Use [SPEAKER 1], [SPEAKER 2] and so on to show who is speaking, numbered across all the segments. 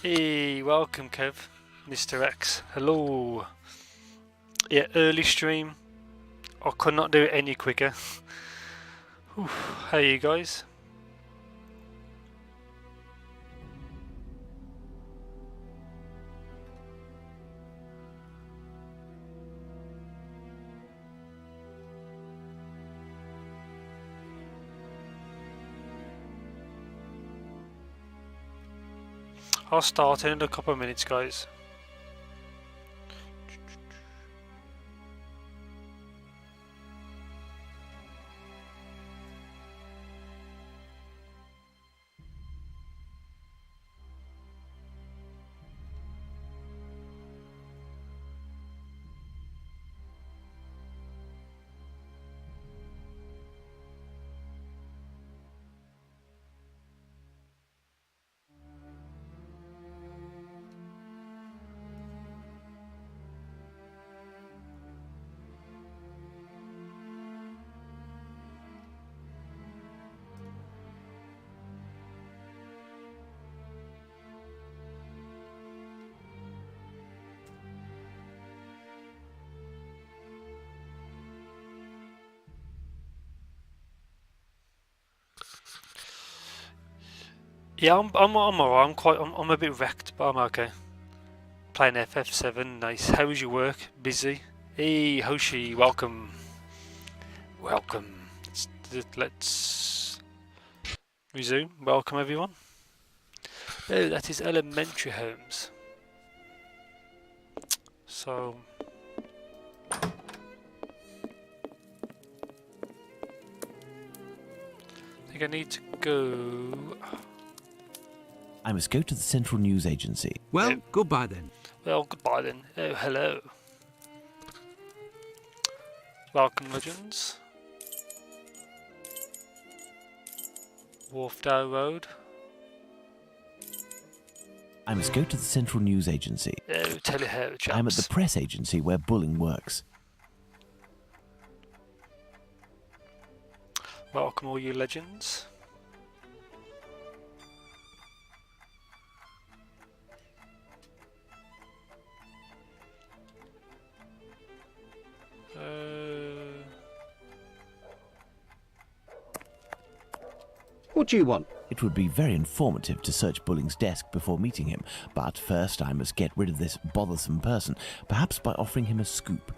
[SPEAKER 1] Hey, welcome Kev, Mr. X. Hello. Yeah, early stream. I could not do it any quicker. Whew, how are you guys? I'll start in a couple of minutes, guys. Yeah, I'm alright. I'm a bit wrecked, but I'm okay. Playing FF7, nice. How was your work? Busy? Hey, Hoshi, welcome. Welcome. Let's resume. Welcome, everyone. Oh, that is Elementary Homes. So, I think I need to go.
[SPEAKER 2] I must go to the Central News Agency.
[SPEAKER 3] Well, goodbye then.
[SPEAKER 1] Well, goodbye then. Oh, hello. Welcome, Legends. Wharfdale Road.
[SPEAKER 2] I must go to the Central News Agency.
[SPEAKER 1] Oh, teleho, chaps.
[SPEAKER 2] I'm at the press agency where bullying works.
[SPEAKER 1] Welcome, all you legends.
[SPEAKER 3] What do you want?
[SPEAKER 2] It would be very informative to search Bulling's desk before meeting him, but first I must get rid of this bothersome person, perhaps by offering him a scoop.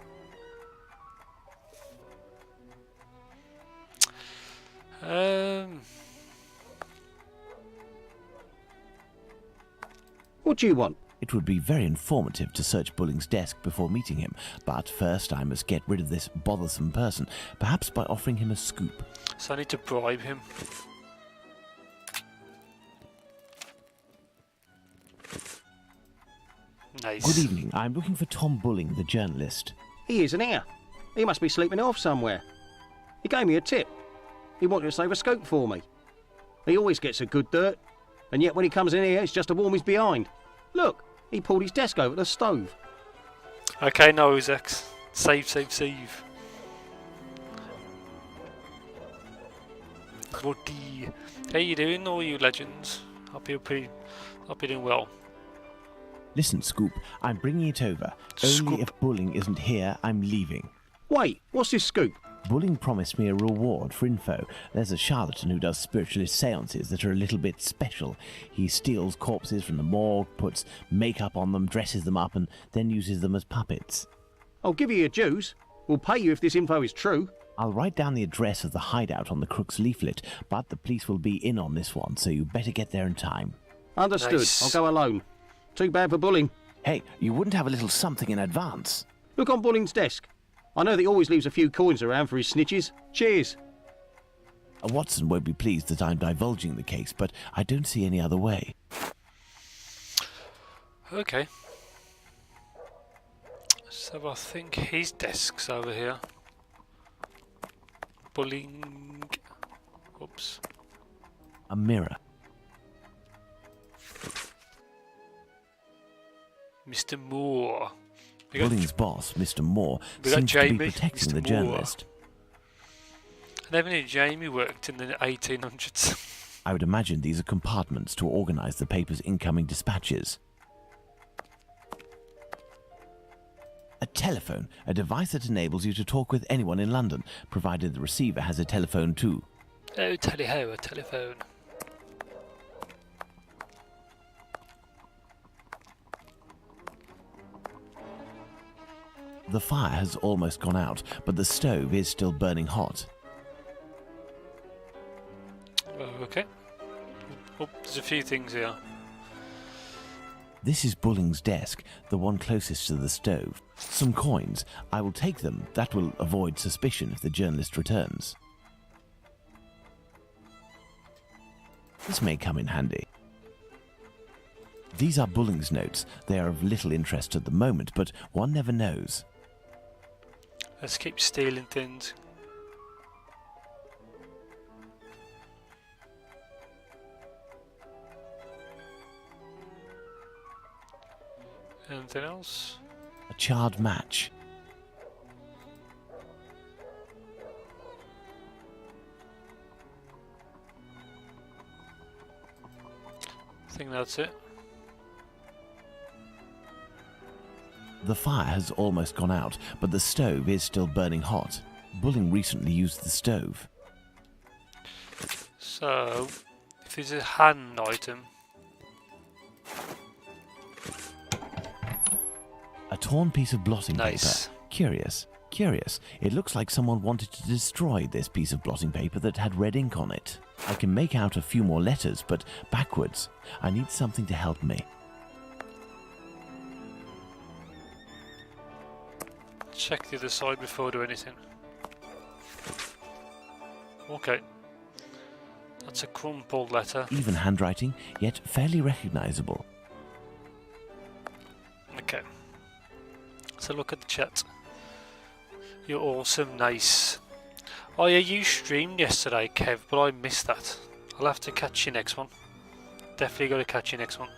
[SPEAKER 3] What do you want?
[SPEAKER 2] It would be very informative to search Bulling's desk before meeting him, but first I must get rid of this bothersome person, perhaps by offering him a scoop.
[SPEAKER 1] So I need to bribe him. Nice.
[SPEAKER 2] Good evening. I'm looking for Tom Bulling, the journalist.
[SPEAKER 3] He isn't here. He must be sleeping off somewhere. He gave me a tip. He wanted to save a scope for me. He always gets a good dirt, and yet when he comes in here, it's just to warm his behind. Look, he pulled his desk over the stove.
[SPEAKER 1] Okay, no, Zex. Save. Woody. How you doing, all you legends? Hope you're doing well.
[SPEAKER 2] Listen, Scoop, I'm bringing it over.
[SPEAKER 1] Scoop.
[SPEAKER 2] Only if Bulling isn't here, I'm leaving.
[SPEAKER 3] Wait, what's this scoop?
[SPEAKER 2] Bulling promised me a reward for info. There's a charlatan who does spiritualist seances that are a little bit special. He steals corpses from the morgue, puts makeup on them, dresses them up, and then uses them as puppets.
[SPEAKER 3] I'll give you your dues. We'll pay you if this info is true.
[SPEAKER 2] I'll write down the address of the hideout on the crook's leaflet, but the police will be in on this one, so you better get there in time.
[SPEAKER 3] Understood.
[SPEAKER 1] Nice.
[SPEAKER 3] I'll go alone. Too bad for Bulling.
[SPEAKER 2] Hey, you wouldn't have a little something in advance?
[SPEAKER 3] Look on Bulling's desk. I know that he always leaves a few coins around for his snitches. Cheers.
[SPEAKER 2] Watson won't be pleased that I'm divulging the case, but I don't see any other way.
[SPEAKER 1] Okay. So I think his desk's over here. Bulling. Oops.
[SPEAKER 2] A mirror.
[SPEAKER 1] Mr. Moore. We got,
[SPEAKER 2] Bulling's boss, Mr. Moore,
[SPEAKER 1] we got
[SPEAKER 2] seems to
[SPEAKER 1] Jamie,
[SPEAKER 2] be protecting
[SPEAKER 1] Mr.
[SPEAKER 2] the
[SPEAKER 1] Moore.
[SPEAKER 2] journalist.
[SPEAKER 1] I never knew Jamie worked in the 1800s.
[SPEAKER 2] I would imagine these are compartments to organize the paper's incoming dispatches. A telephone, a device that enables you to talk with anyone in London, provided the receiver has a telephone too.
[SPEAKER 1] Oh, tally-ho, a telephone.
[SPEAKER 2] The fire has almost gone out, but the stove is still burning hot.
[SPEAKER 1] Okay. Oh, there's a few things here.
[SPEAKER 2] This is Bulling's desk, the one closest to the stove. Some coins. I will take them. That will avoid suspicion if the journalist returns. This may come in handy. These are Bulling's notes. They are of little interest at the moment, but one never knows.
[SPEAKER 1] Let's keep stealing things. Anything else?
[SPEAKER 2] A charred match.
[SPEAKER 1] I think that's it.
[SPEAKER 2] The fire has almost gone out, but the stove is still burning hot. Bulling recently used the stove.
[SPEAKER 1] So, if there's a hand item,
[SPEAKER 2] A torn piece of blotting
[SPEAKER 1] nice.
[SPEAKER 2] paper. Curious, curious. It looks like someone wanted to destroy this piece of blotting paper that had red ink on it. I can make out a few more letters, but backwards. I need something to help me.
[SPEAKER 1] Check the other side before I do anything. Okay. That's a crumpled letter.
[SPEAKER 2] Even handwriting, yet fairly recognizable.
[SPEAKER 1] Okay. So look at the chat. You're awesome, nice. Oh yeah, you streamed yesterday, Kev, but I missed that. I'll have to catch you next one. Definitely got to catch you next one.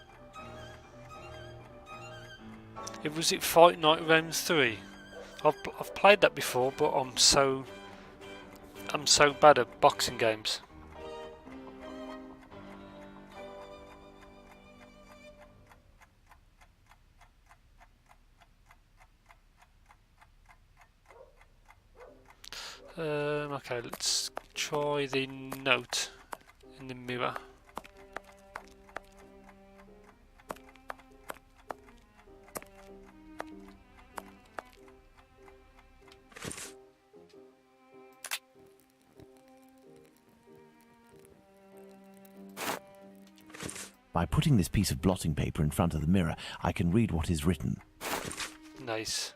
[SPEAKER 1] Was it Fight Night Round 3? I've played that before, but I'm so bad at boxing games. Okay, let's try the note in the mirror.
[SPEAKER 2] By putting this piece of blotting paper in front of the mirror, I can read what is written.
[SPEAKER 1] Nice.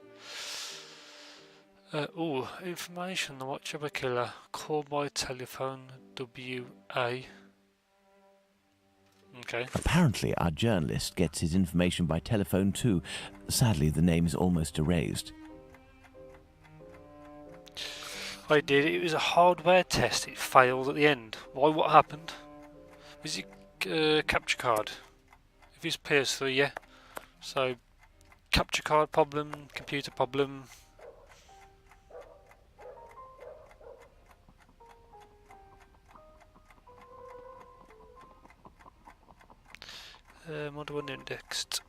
[SPEAKER 1] Information on the watch of a killer. Call by telephone WA. Okay.
[SPEAKER 2] Apparently, our journalist gets his information by telephone too. Sadly, the name is almost erased.
[SPEAKER 1] I did. It was a hardware test. It failed at the end. Why? What happened? Was it capture card? If it's PS3, yeah. So, capture card problem, computer problem. What do I do next?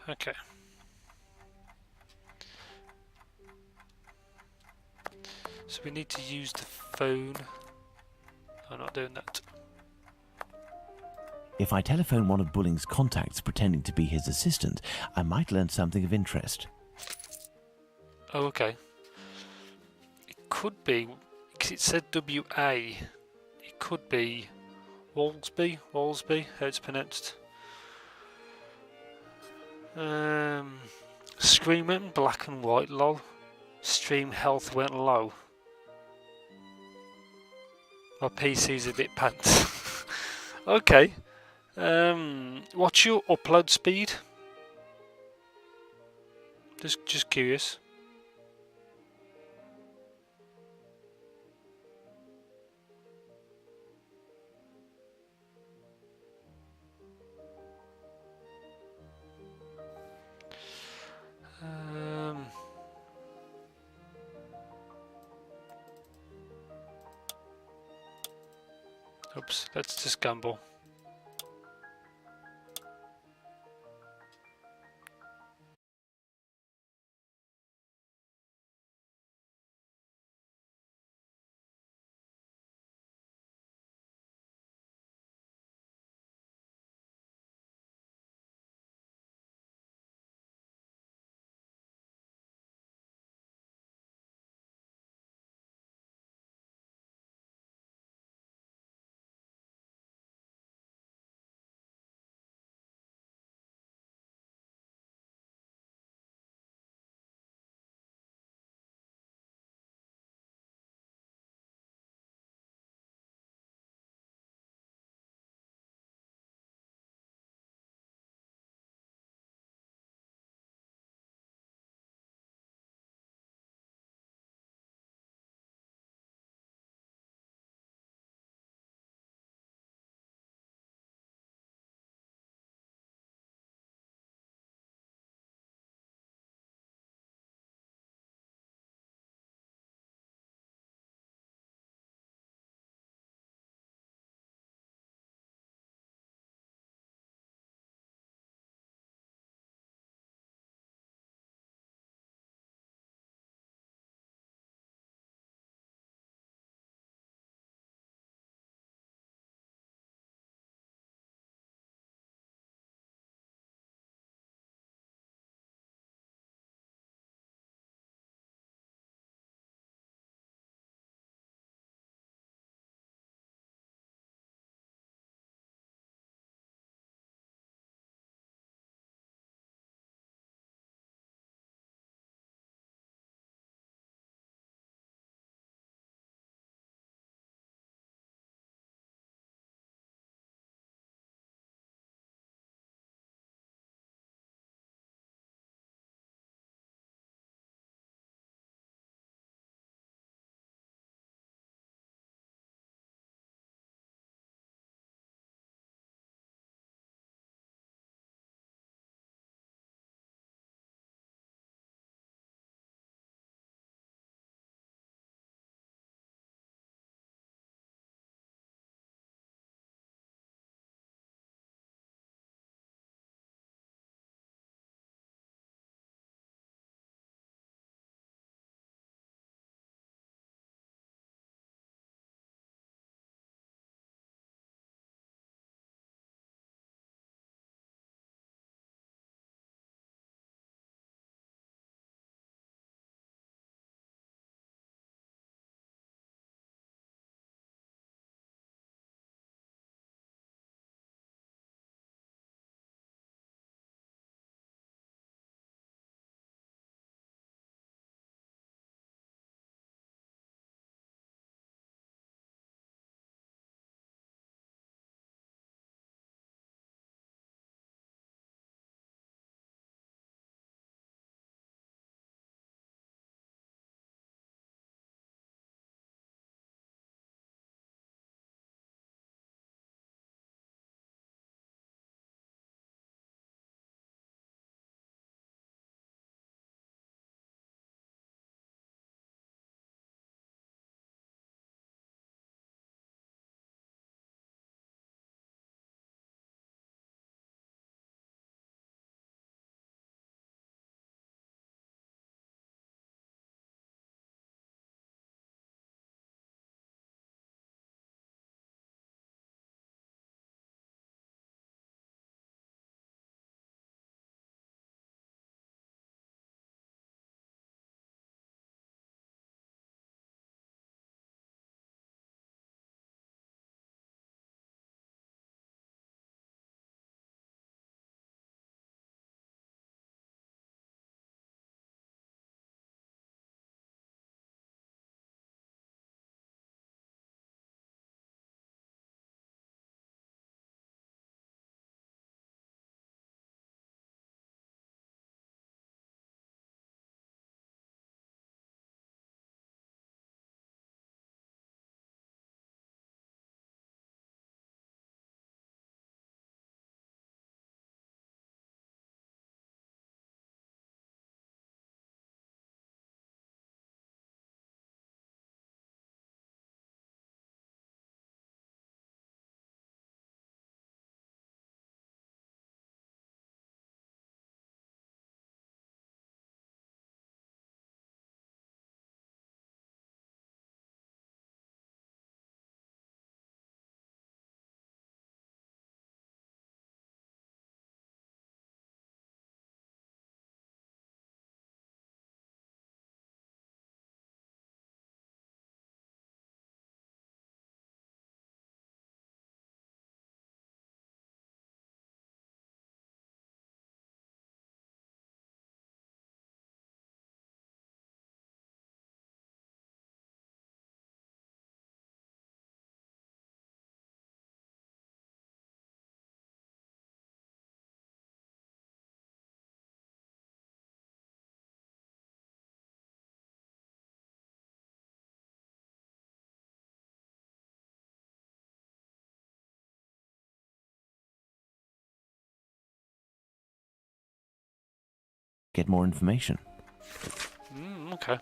[SPEAKER 1] Okay. So we need to use the phone. I'm not doing that.
[SPEAKER 2] If I telephone one of Bulling's contacts pretending to be his assistant, I might learn something of interest.
[SPEAKER 1] Oh, okay. It could be, because it said WA. It could be Walsby, how it's pronounced. Screen went black and white, lol. Stream health went low. My PC's a bit pants. Okay. What's your upload speed? Just curious. Oops, let's just gamble.
[SPEAKER 2] get more information.
[SPEAKER 1] Okay.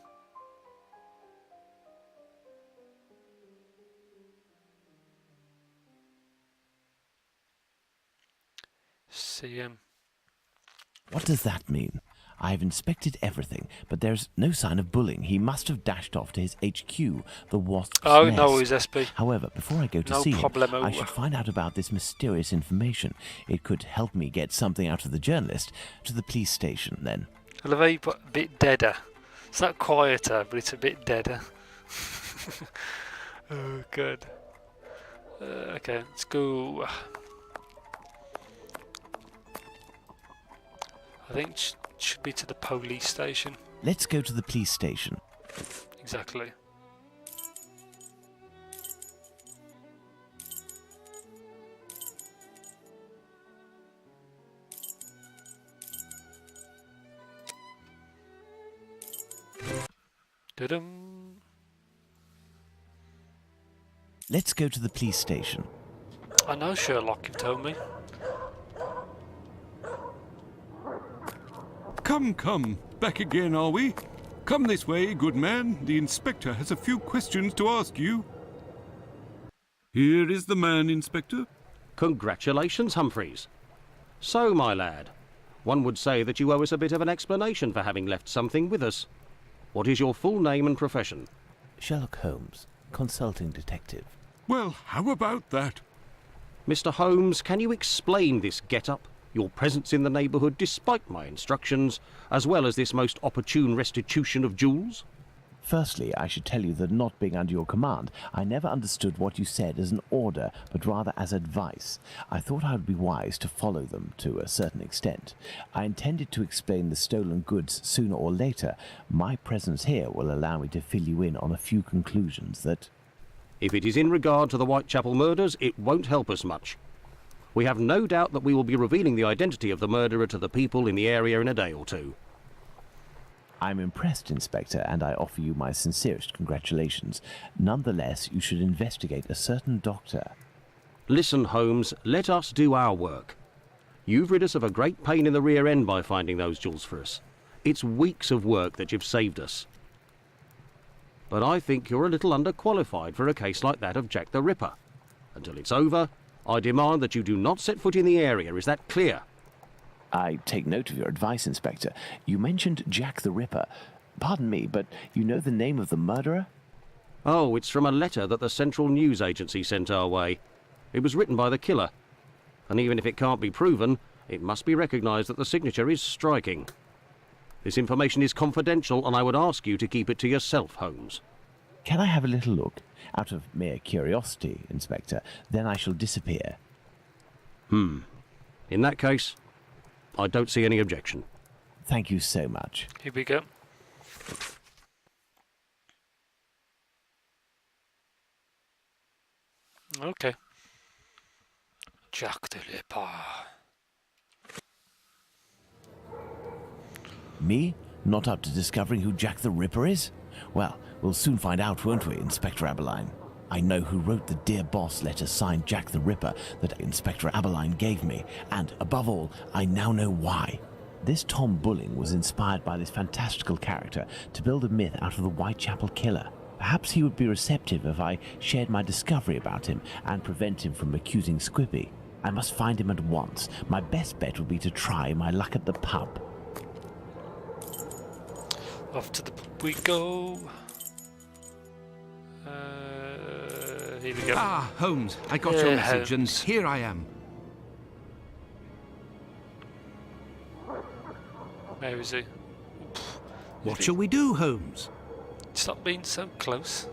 [SPEAKER 1] See him.
[SPEAKER 2] What does that mean? I've inspected everything, but there's no sign of bullying. He must have dashed off to his HQ, the Wasp's
[SPEAKER 1] Oh,
[SPEAKER 2] Nest.
[SPEAKER 1] no, he's SP.
[SPEAKER 2] However, before I go to
[SPEAKER 1] No
[SPEAKER 2] see him,
[SPEAKER 1] problemo.
[SPEAKER 2] I should find out about this mysterious information. It could help me get something out of the journalist. To the police station, then.
[SPEAKER 1] Elevate, but a bit deader. It's not quieter, but it's a bit deader. Oh, good. Okay, let's go. I think it should be to the police station.
[SPEAKER 2] Let's go to the police station.
[SPEAKER 1] Exactly. Da-dum.
[SPEAKER 2] Let's go to the police station.
[SPEAKER 1] I know Sherlock, you've told me.
[SPEAKER 4] Come, come. Back again, are we? Come this way, good man. The inspector has a few questions to ask you. Here is the man, Inspector.
[SPEAKER 3] Congratulations, Humphreys. So, my lad, one would say that you owe us a bit of an explanation for having left something with us. What is your full name and profession?
[SPEAKER 2] Sherlock Holmes, consulting detective.
[SPEAKER 4] Well, how about that?
[SPEAKER 3] Mr. Holmes, can you explain this get-up, your presence in the neighbourhood despite my instructions, as well as this most opportune restitution of jewels?
[SPEAKER 2] Firstly, I should tell you that not being under your command, I never understood what you said as an order, but rather as advice. I thought I would be wise to follow them to a certain extent. I intended to explain the stolen goods sooner or later. My presence here will allow me to fill you in on a few conclusions that...
[SPEAKER 3] If it is in regard to the Whitechapel murders, it won't help us much. We have no doubt that we will be revealing the identity of the murderer to the people in the area in a day or two.
[SPEAKER 2] I'm impressed, Inspector, and I offer you my sincerest congratulations. Nonetheless, you should investigate a certain doctor.
[SPEAKER 3] Listen, Holmes, let us do our work. You've rid us of a great pain in the rear end by finding those jewels for us. It's weeks of work that you've saved us. But I think you're a little underqualified for a case like that of Jack the Ripper. Until it's over, I demand that you do not set foot in the area. Is that clear?
[SPEAKER 2] I take note of your advice, Inspector. You mentioned Jack the Ripper. Pardon me, but you know the name of the murderer?
[SPEAKER 3] Oh, it's from a letter that the Central News Agency sent our way. It was written by the killer. And even if it can't be proven, it must be recognised that the signature is striking. This information is confidential, and I would ask you to keep it to yourself, Holmes.
[SPEAKER 2] Can I have a little look? Out of mere curiosity, Inspector. Then I shall disappear.
[SPEAKER 3] In that case, I don't see any objection.
[SPEAKER 2] Thank you so much.
[SPEAKER 1] Here we go. Okay. Jack the Ripper.
[SPEAKER 2] Me? Not up to discovering who Jack the Ripper is? Well, we'll soon find out, won't we, Inspector Aberline? I know who wrote the Dear Boss letter signed Jack the Ripper that Inspector Aberline gave me, and, above all, I now know why. This Tom Bulling was inspired by this fantastical character to build a myth out of the Whitechapel killer. Perhaps he would be receptive if I shared my discovery about him and prevent him from accusing Squippy. I must find him at once. My best bet would be to try my luck at the pub.
[SPEAKER 1] Off to the pub we go. Here we go.
[SPEAKER 4] Ah, Holmes, I got your message, and
[SPEAKER 1] Holmes.
[SPEAKER 4] here I am.
[SPEAKER 1] Where is he?
[SPEAKER 4] What shall we do, Holmes?
[SPEAKER 1] Stop being so close.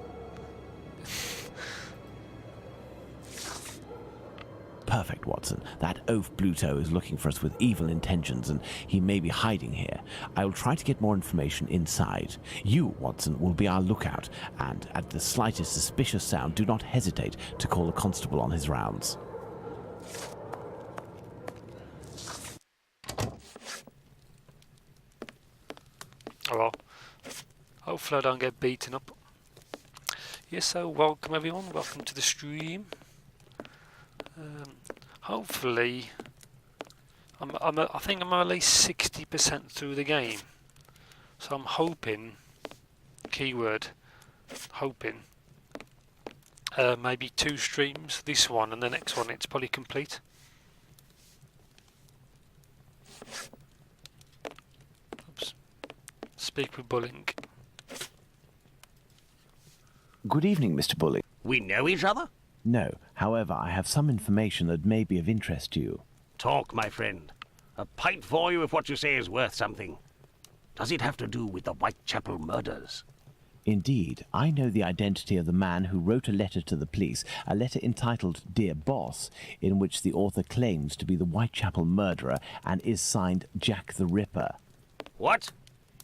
[SPEAKER 2] Perfect, Watson. That oaf Bluto is looking for us with evil intentions, and he may be hiding here. I will try to get more information inside. You, Watson, will be our lookout, and at the slightest suspicious sound, do not hesitate to call a constable on his rounds.
[SPEAKER 1] Oh well. Hopefully I don't get beaten up. Yes, so welcome everyone. Welcome to the stream. Hopefully, I think I'm at least 60% through the game. So I'm hoping, keyword, hoping, maybe 2 streams, this one and the next one, it's probably complete. Oops. Speak with Bulling.
[SPEAKER 2] Good evening, Mr. Bulling.
[SPEAKER 3] We know each other?
[SPEAKER 2] No, however, I have some information that may be of interest to you.
[SPEAKER 3] Talk, my friend. A pint for you if what you say is worth something. Does it have to do with the Whitechapel murders?
[SPEAKER 2] Indeed, I know the identity of the man who wrote a letter to the police, a letter entitled Dear Boss, in which the author claims to be the Whitechapel murderer and is signed Jack the Ripper.
[SPEAKER 3] What?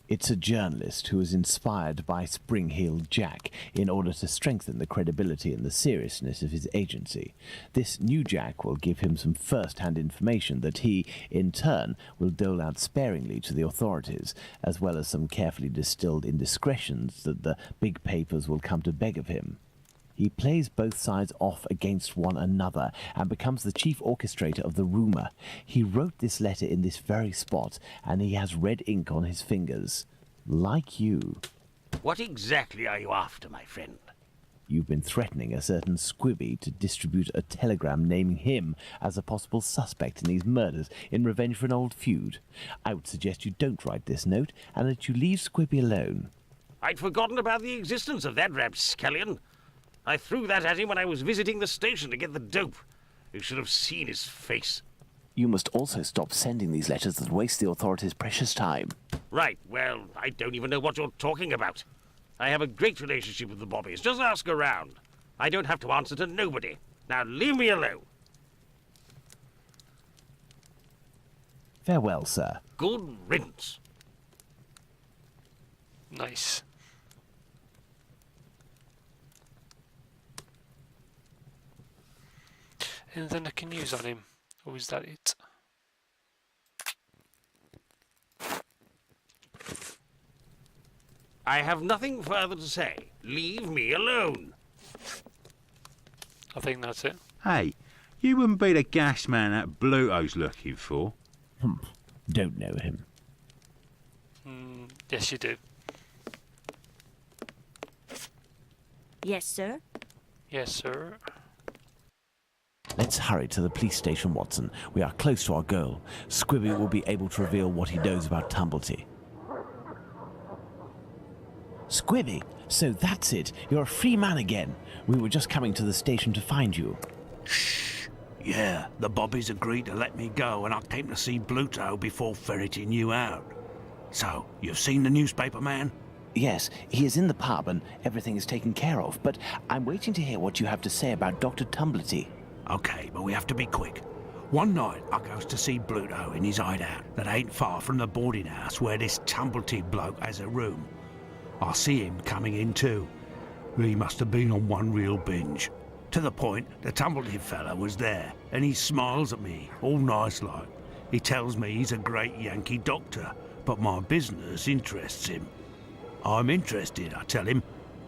[SPEAKER 2] It's a journalist who was inspired by Spring-Heeled Jack in order to strengthen the credibility and the seriousness of his agency. This new Jack will give him some first-hand information that he, in turn, will dole out sparingly to the authorities, as well as some carefully distilled indiscretions that the big papers will come to beg of him. He plays both sides off against one another and becomes the chief orchestrator of the rumour. He wrote this letter in this very spot, and he has red ink on his fingers. Like you.
[SPEAKER 3] What exactly are you after, my friend?
[SPEAKER 2] You've been threatening a certain Squibby to distribute a telegram naming him as a possible suspect in these murders in revenge for an old feud. I would suggest you don't write this note, and that you leave Squibby alone.
[SPEAKER 3] I'd forgotten about the existence of that rapscallion. I threw that at him when I was visiting the station to get the dope. You should have seen his face.
[SPEAKER 2] You must also stop sending these letters that waste the authorities' precious time.
[SPEAKER 3] Right, well, I don't even know what you're talking about. I have a great relationship with the Bobbies. Just ask around. I don't have to answer to nobody. Now leave me alone.
[SPEAKER 2] Farewell, sir.
[SPEAKER 3] Good riddance.
[SPEAKER 1] Nice. Anything I can use on him? Or is that it?
[SPEAKER 3] I have nothing further to say. Leave me alone.
[SPEAKER 1] I think that's it.
[SPEAKER 5] Hey, you wouldn't be the gas man that Bluto's looking for.
[SPEAKER 2] Don't know him.
[SPEAKER 1] Yes, you do.
[SPEAKER 6] Yes, sir.
[SPEAKER 1] Yes, sir.
[SPEAKER 2] Let's hurry to the police station, Watson. We are close to our goal. Squibby will be able to reveal what he knows about Tumblety. Squibby, so that's it. You're a free man again. We were just coming to the station to find you.
[SPEAKER 7] Yeah, the Bobbies agreed to let me go and I came to see Bluto before ferreting you out. So, you've seen the newspaper man?
[SPEAKER 2] Yes, he is in the pub and everything is taken care of, but I'm waiting to hear what you have to say about Dr. Tumblety.
[SPEAKER 7] Okay, but we have to be quick. One night, I goes to see Bluto in his hideout that ain't far from the boarding house where this Tumblety bloke has a room. I see him coming in too. He must have been on one real binge. To the point, the Tumblety fella was there, and he smiles at me, all nice like. He tells me he's a great Yankee doctor, but my business interests him. I'm interested, I tell him,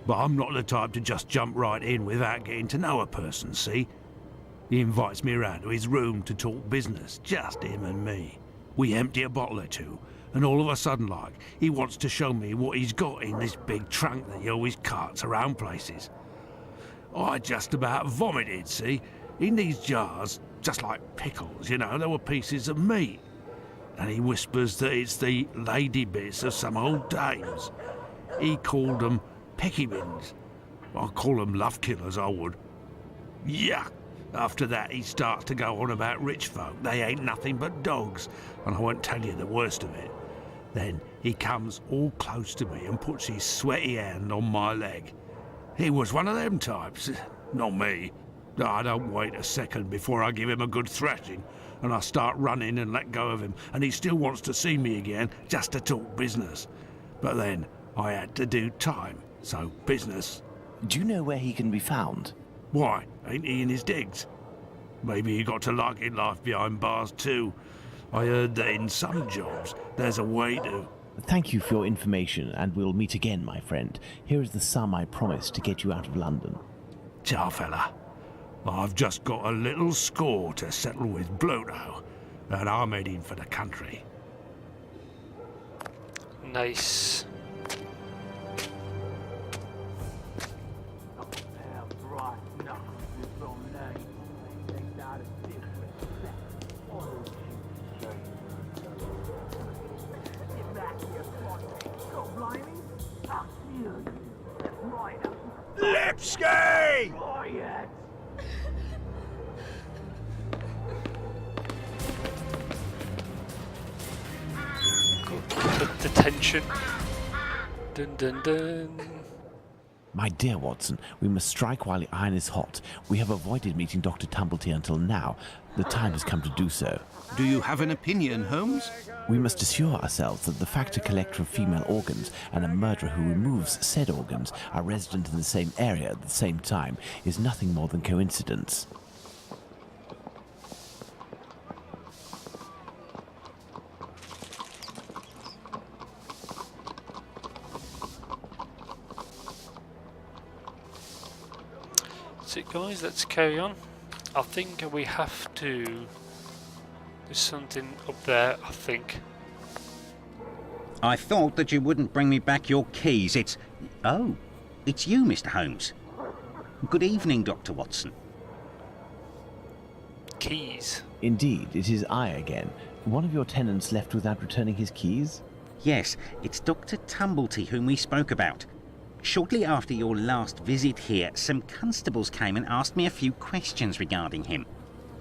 [SPEAKER 7] but I'm not the type to just jump right in without getting to know a person, see? He invites me around to his room to talk business, just him and me. We empty a bottle or two, and all of a sudden, like, he wants to show me what he's got in this big trunk that he always carts around places. I just about vomited, see? In these jars, just like pickles, you know, there were pieces of meat. And he whispers that it's the lady bits of some old dames. He called them peckybins. I'd call them love killers, I would. Yuck! After that, he starts to go on about rich folk. They ain't nothing but dogs, and I won't tell you the worst of it. Then he comes all close to me and puts his sweaty hand on my leg. He was one of them types, not me. I don't wait a second before I give him a good thrashing, and I start running and let go of him, and he still wants to see me again just to talk business. But then I had to do time, so business.
[SPEAKER 2] Do you know where he can be found?
[SPEAKER 7] Why, ain't he in his digs? Maybe he got to liking life behind bars too. I heard that in some jobs there's a way to...
[SPEAKER 2] Thank you for your information, and we'll meet again, my friend. Here is the sum I promised to get you out of London.
[SPEAKER 7] Ciao, fella. I've just got a little score to settle with Bluto, and I'm heading for the country.
[SPEAKER 1] Nice.
[SPEAKER 5] Lipski!
[SPEAKER 1] The tension. Dun dun dun.
[SPEAKER 2] My dear Watson, we must strike while the iron is hot. We have avoided meeting Dr. Tumblety until now. The time has come to do so.
[SPEAKER 7] Do you have an opinion, Holmes?
[SPEAKER 2] We must assure ourselves that the factor collector of female organs and a murderer who removes said organs are resident in the same area at the same time is nothing more than coincidence.
[SPEAKER 1] So guys, let's carry on. I think we have to... There's something up there, I think.
[SPEAKER 3] I thought that you wouldn't bring me back your keys. Oh, it's you, Mr. Holmes. Good evening, Dr. Watson.
[SPEAKER 1] Keys.
[SPEAKER 2] Indeed, it is I again. One of your tenants left without returning his keys?
[SPEAKER 3] Yes, it's Dr. Tumblety whom we spoke about. Shortly after your last visit here, some constables came and asked me a few questions regarding him.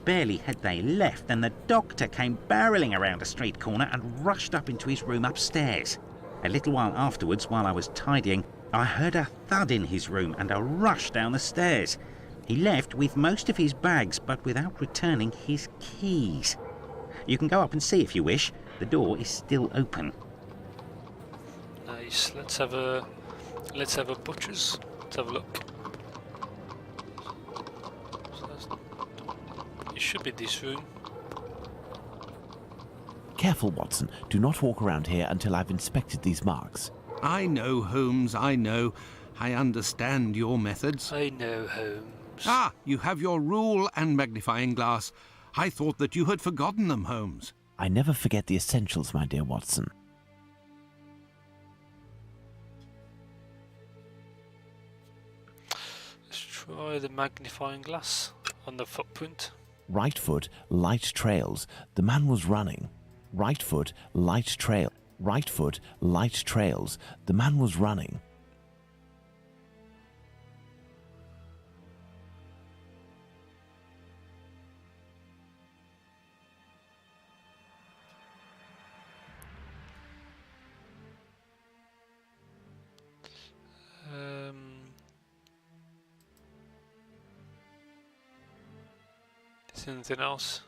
[SPEAKER 3] Barely had they left than the doctor came barreling around a street corner and rushed up into his room upstairs. A little while afterwards, while I was tidying, I heard a thud in his room and a rush down the stairs. He left with most of his bags, but without returning his keys. You can go up and see if you wish. The door is still open.
[SPEAKER 1] Nice. Let's have a butcher's. Let's have a look. It should be this room.
[SPEAKER 2] Careful, Watson. Do not walk around here until I've inspected these marks.
[SPEAKER 7] I know, Holmes, I know. I understand your methods.
[SPEAKER 1] I know, Holmes.
[SPEAKER 7] Ah, you have your rule and magnifying glass. I thought that you had forgotten them, Holmes.
[SPEAKER 2] I never forget the essentials, my dear Watson.
[SPEAKER 1] Let's try the magnifying glass on the footprint.
[SPEAKER 2] Right foot, light trails. The man was running. Right foot, light trail. Right foot, light trails. The man was running.
[SPEAKER 1] Is there anything else?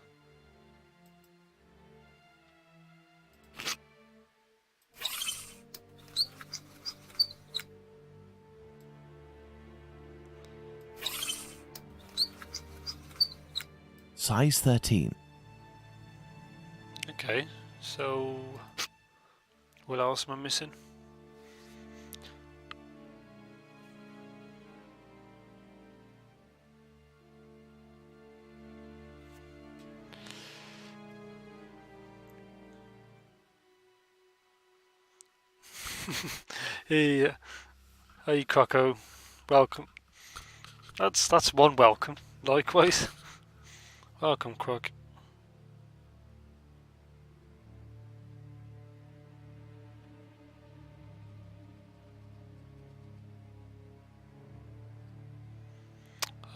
[SPEAKER 2] Size 13.
[SPEAKER 1] Okay, so what else am I missing? Hey, hey, Croco, welcome. That's one welcome. Likewise, welcome, Croc.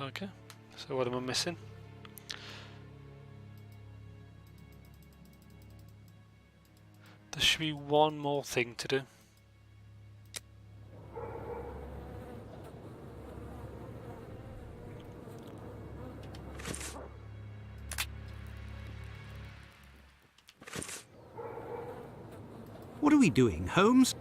[SPEAKER 1] Okay, so what am I missing? There should be one more thing to do.
[SPEAKER 7] What are we doing, Holmes?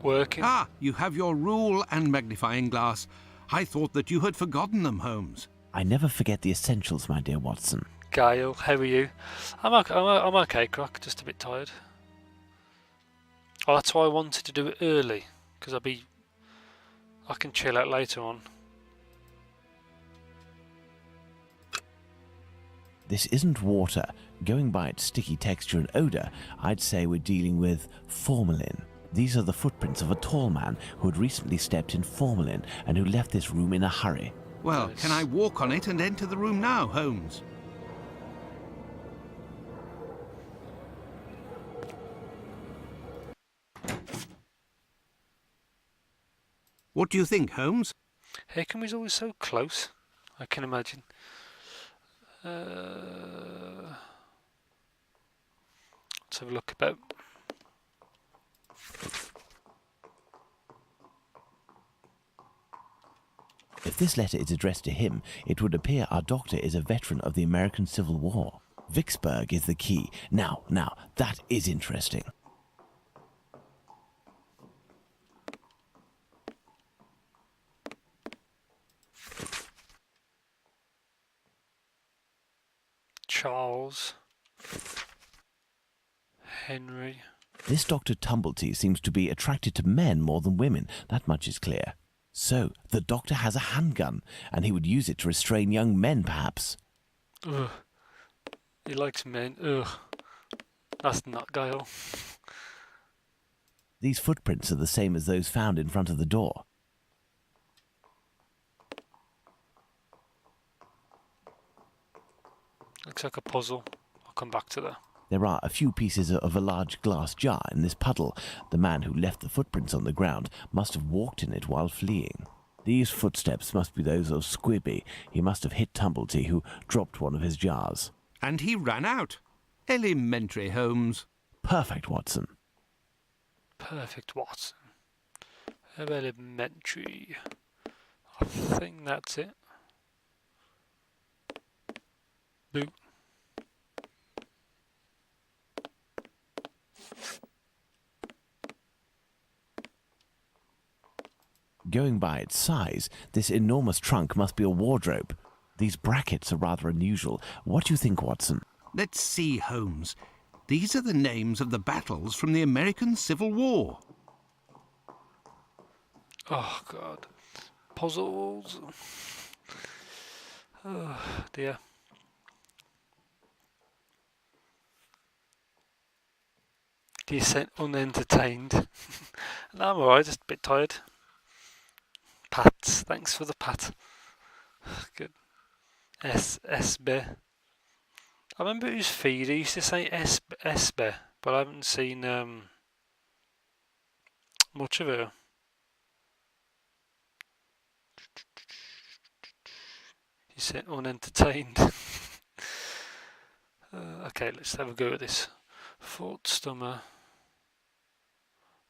[SPEAKER 1] Working.
[SPEAKER 7] Ah, you have your rule and magnifying glass. I thought that you had forgotten them, Holmes.
[SPEAKER 2] I never forget the essentials, my dear Watson.
[SPEAKER 1] Gail, how are you? I'm okay, Croc. Just a bit tired. Oh, that's why I wanted to do it early, because I can chill out later on.
[SPEAKER 2] This isn't water. Going by its sticky texture and odour, I'd say we're dealing with formalin. These are the footprints of a tall man who had recently stepped in formalin and who left this room in a hurry.
[SPEAKER 7] Well,
[SPEAKER 1] Nice.
[SPEAKER 7] can I walk on it and enter the room now, Holmes? What do you think, Holmes?
[SPEAKER 1] How come he's always so close? I can imagine. Let's have a look about.
[SPEAKER 2] If this letter is addressed to him, it would appear our doctor is a veteran of the American Civil War. Vicksburg is the key. Now, that is interesting.
[SPEAKER 1] Charles. Henry.
[SPEAKER 2] This Dr. Tumblety seems to be attracted to men more than women, that much is clear. So, the doctor has a handgun, and he would use it to restrain young men, perhaps.
[SPEAKER 1] Ugh. He likes men. Ugh. That's not Guile.
[SPEAKER 2] These footprints are the same as those found in front of the door.
[SPEAKER 1] Looks like a puzzle. I'll come back to that.
[SPEAKER 2] There are a few pieces of a large glass jar in this puddle. The man who left the footprints on the ground must have walked in it while fleeing. These footsteps must be those of Squibby. He must have hit Tumblety, who dropped one of his jars.
[SPEAKER 7] And he ran out. Elementary, Holmes.
[SPEAKER 2] Perfect, Watson.
[SPEAKER 1] Perfect, Watson. Elementary. I think that's it. Boo.
[SPEAKER 2] Going by its size, this enormous trunk must be a wardrobe. These brackets are rather unusual. What do you think, Watson?
[SPEAKER 7] Let's see, Holmes. These are the names of the battles from the American Civil War.
[SPEAKER 1] Oh, God. Puzzles. Oh, dear. Decent, unentertained. No, I'm alright, just a bit tired. Pats, thanks for the pat. Good. Esbe. I remember it was feed. He used to say Esbe, but I haven't seen much of her. He said unentertained. Okay, let's have a go at this. Fort Stummer.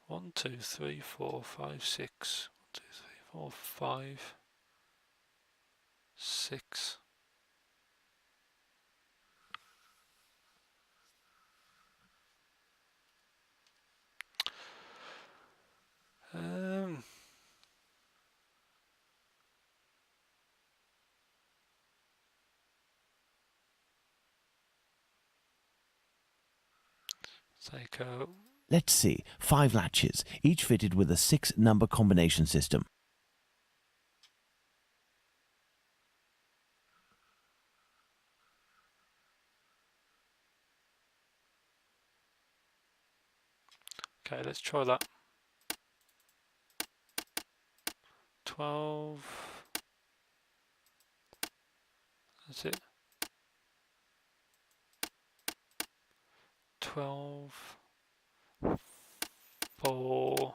[SPEAKER 1] 1, 2, 3, 4, 5, 6. 1, 2, 3, 4, 5, 6. Take out.
[SPEAKER 2] Let's see. 5 latches, each fitted with a 6-number combination system.
[SPEAKER 1] Okay, let's try that. 12. That's it. 12. 4.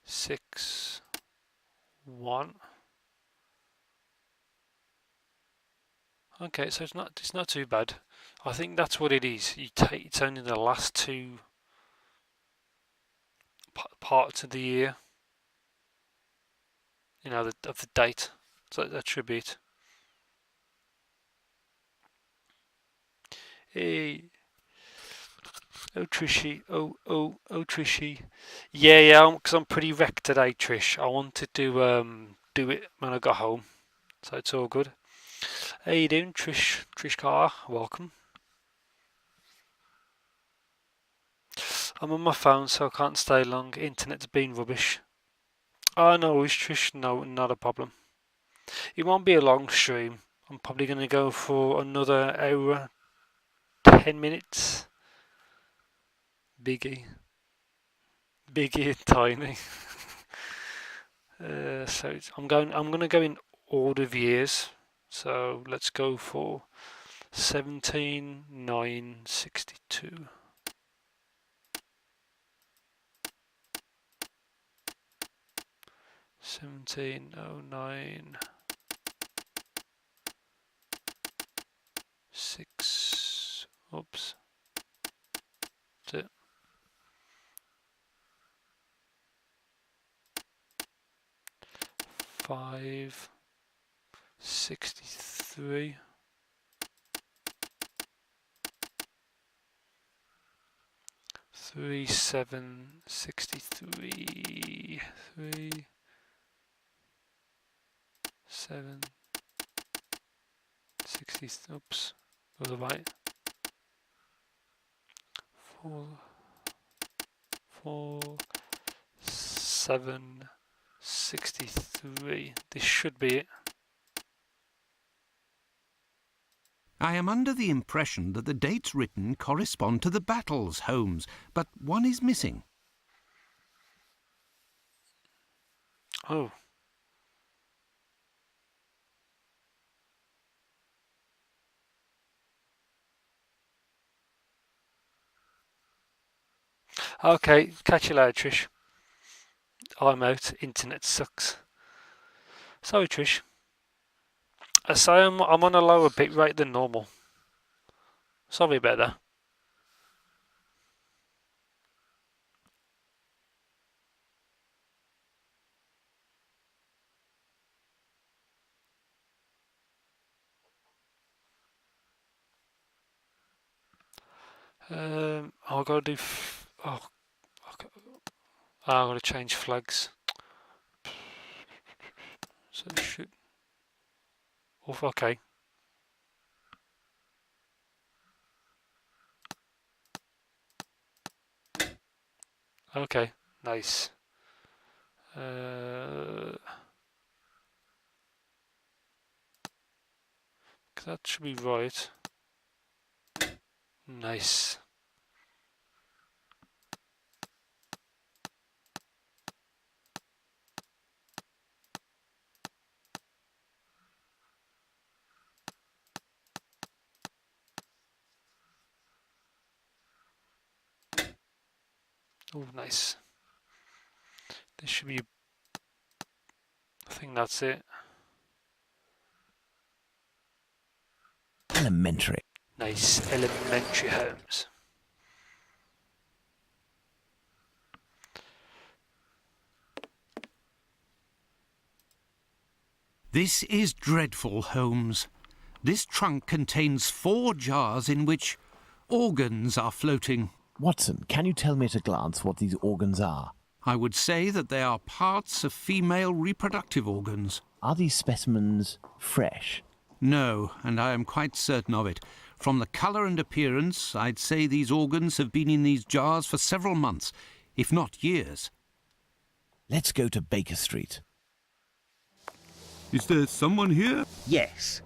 [SPEAKER 1] 6. 1. Okay, so it's not too bad. I think that's what it is. It's only the last 2 parts of the year. You know, of the date. So that should be it. Hey. Oh Trishy, oh Trishy. Yeah, because I'm pretty wrecked today, Trish. I wanted to do it when I got home, so it's all good. How you doing, Trish? Trish Carr, welcome. I'm on my phone, so I can't stay long. Internet's been rubbish. Oh no, it's Trish. No, not a problem. It won't be a long stream. I'm probably going to go for another hour, 10 minutes. Biggie and tiny. So I'm gonna go in order of years. So let's go for 17,962. 1709 6. Oops. That's it. 563. 3763. 3760. Oops. Go the right. 763. This should be it.
[SPEAKER 7] I am under the impression that the dates written correspond to the battles, Holmes, but one is missing.
[SPEAKER 1] Oh. Okay, catch you later, Trish. I'm out. Internet sucks. Sorry, Trish. I say I'm on a lower bit rate than normal. Sorry about that. I gotta do. I gotta change flags. So shoot. Oh, okay. Okay, nice. That should be right. Nice. Oh, nice. This should be. I think that's it.
[SPEAKER 2] Elementary.
[SPEAKER 1] Nice. Elementary Holmes.
[SPEAKER 7] This is dreadful, Holmes. This trunk contains 4 jars in which organs are floating.
[SPEAKER 2] Watson, can you tell me at a glance what these organs are?
[SPEAKER 7] I would say that they are parts of female reproductive organs.
[SPEAKER 2] Are these specimens fresh?
[SPEAKER 7] No, and I am quite certain of it. From the colour and appearance, I'd say these organs have been in these jars for several months, if not years.
[SPEAKER 2] Let's go to Baker Street.
[SPEAKER 4] Is there someone here?
[SPEAKER 3] Yes.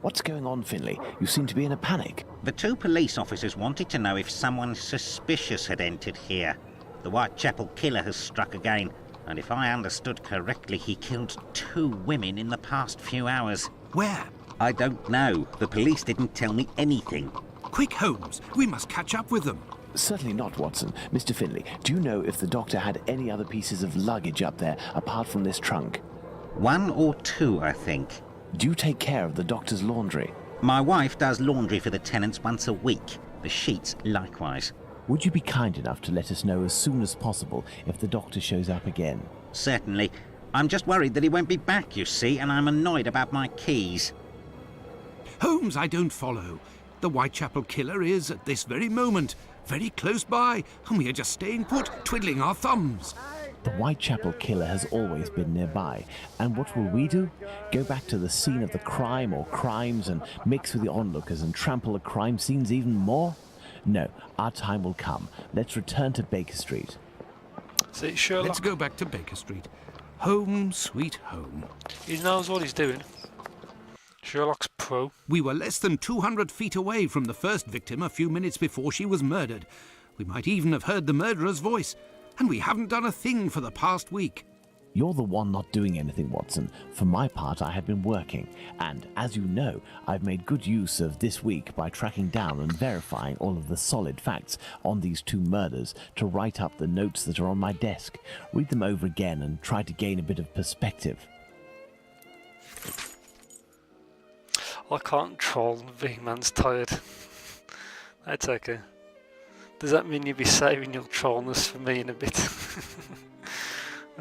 [SPEAKER 2] What's going on, Finley? You seem to be in a panic.
[SPEAKER 8] The 2 police officers wanted to know if someone suspicious had entered here. The Whitechapel killer has struck again, and if I understood correctly, he killed 2 women in the past few hours.
[SPEAKER 7] Where?
[SPEAKER 8] I don't know. The police didn't tell me anything.
[SPEAKER 7] Quick, Holmes. We must catch up with them.
[SPEAKER 2] Certainly not, Watson. Mr. Finley, do you know if the doctor had any other pieces of luggage up there apart from this trunk?
[SPEAKER 8] 1 or 2, I think.
[SPEAKER 2] Do you take care of the doctor's laundry?
[SPEAKER 8] My wife does laundry for the tenants once a week. The sheets likewise.
[SPEAKER 2] Would you be kind enough to let us know as soon as possible if the doctor shows up again?
[SPEAKER 8] Certainly. I'm just worried that he won't be back, you see, and I'm annoyed about my keys.
[SPEAKER 7] Holmes, I don't follow. The Whitechapel killer is, at this very moment, very close by, and we are just staying put, twiddling our thumbs.
[SPEAKER 2] The Whitechapel killer has always been nearby, and what will we do? Go back to the scene of the crime or crimes and mix with the onlookers and trample the crime scenes even more? No, our time will come. Let's return to Baker Street.
[SPEAKER 1] See, Sherlock.
[SPEAKER 7] Let's go back to Baker Street. Home, sweet home.
[SPEAKER 1] He knows what he's doing. Sherlock's pro.
[SPEAKER 7] We were less than 200 feet away from the first victim a few minutes before she was murdered. We might even have heard the murderer's voice. And we haven't done a thing for the past week.
[SPEAKER 2] You're the one not doing anything, Watson. For my part, I have been working, and as you know, I've made good use of this week by tracking down and verifying all of the solid facts on these 2 murders to write up the notes that are on my desk, read them over again and try to gain a bit of perspective.
[SPEAKER 1] I can't troll. Big man's tired. That's okay. Does that mean you'll be saving your trollness for me in a bit?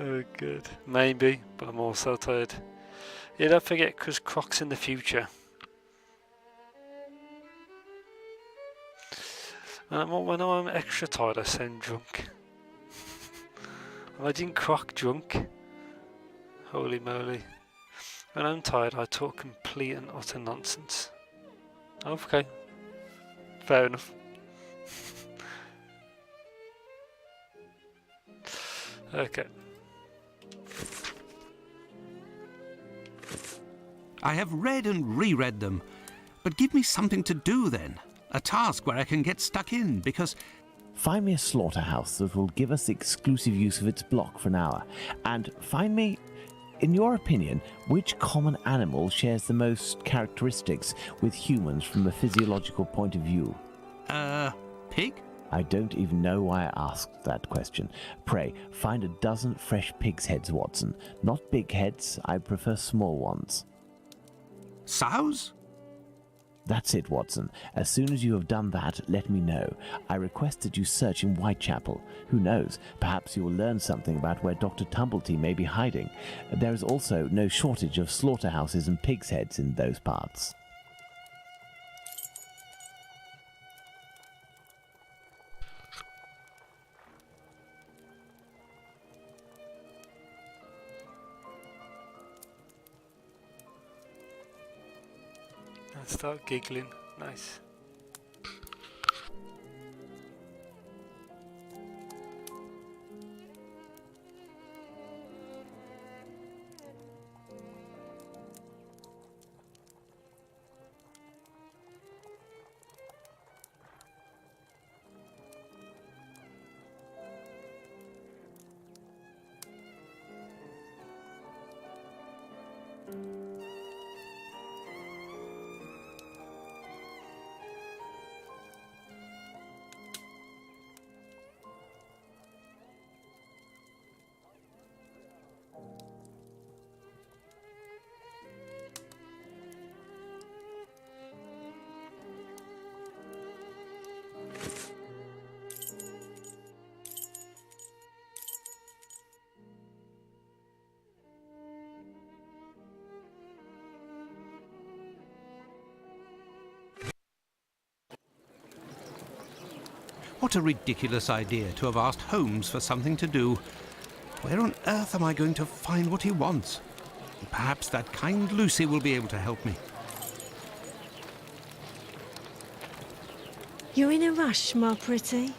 [SPEAKER 1] Oh, good. Maybe, but I'm also tired. Yeah, don't forget, Chris Croc's in the future. When I'm extra tired, I sound drunk. Imagine Croc drunk. Holy moly. When I'm tired, I talk complete and utter nonsense. Okay. Fair enough. Okay.
[SPEAKER 7] I have read and reread them. But give me something to do then. A task where I can get stuck in, because...
[SPEAKER 2] Find me a slaughterhouse that will give us exclusive use of its block for an hour. And find me, in your opinion, which common animal shares the most characteristics with humans from a physiological point of view?
[SPEAKER 7] Pig?
[SPEAKER 2] I don't even know why I asked that question. Pray, find a dozen fresh pig's heads, Watson. Not big heads, I prefer small ones.
[SPEAKER 7] Sows?
[SPEAKER 2] That's it, Watson. As soon as you have done that, let me know. I request that you search in Whitechapel. Who knows, perhaps you will learn something about where Dr. Tumblety may be hiding. There is also no shortage of slaughterhouses and pig's heads in those parts.
[SPEAKER 1] Start giggling. Nice.
[SPEAKER 7] What a ridiculous idea to have asked Holmes for something to do. Where on earth am I going to find what he wants? Perhaps that kind Lucy will be able to help me.
[SPEAKER 6] You're in a rush, my pretty?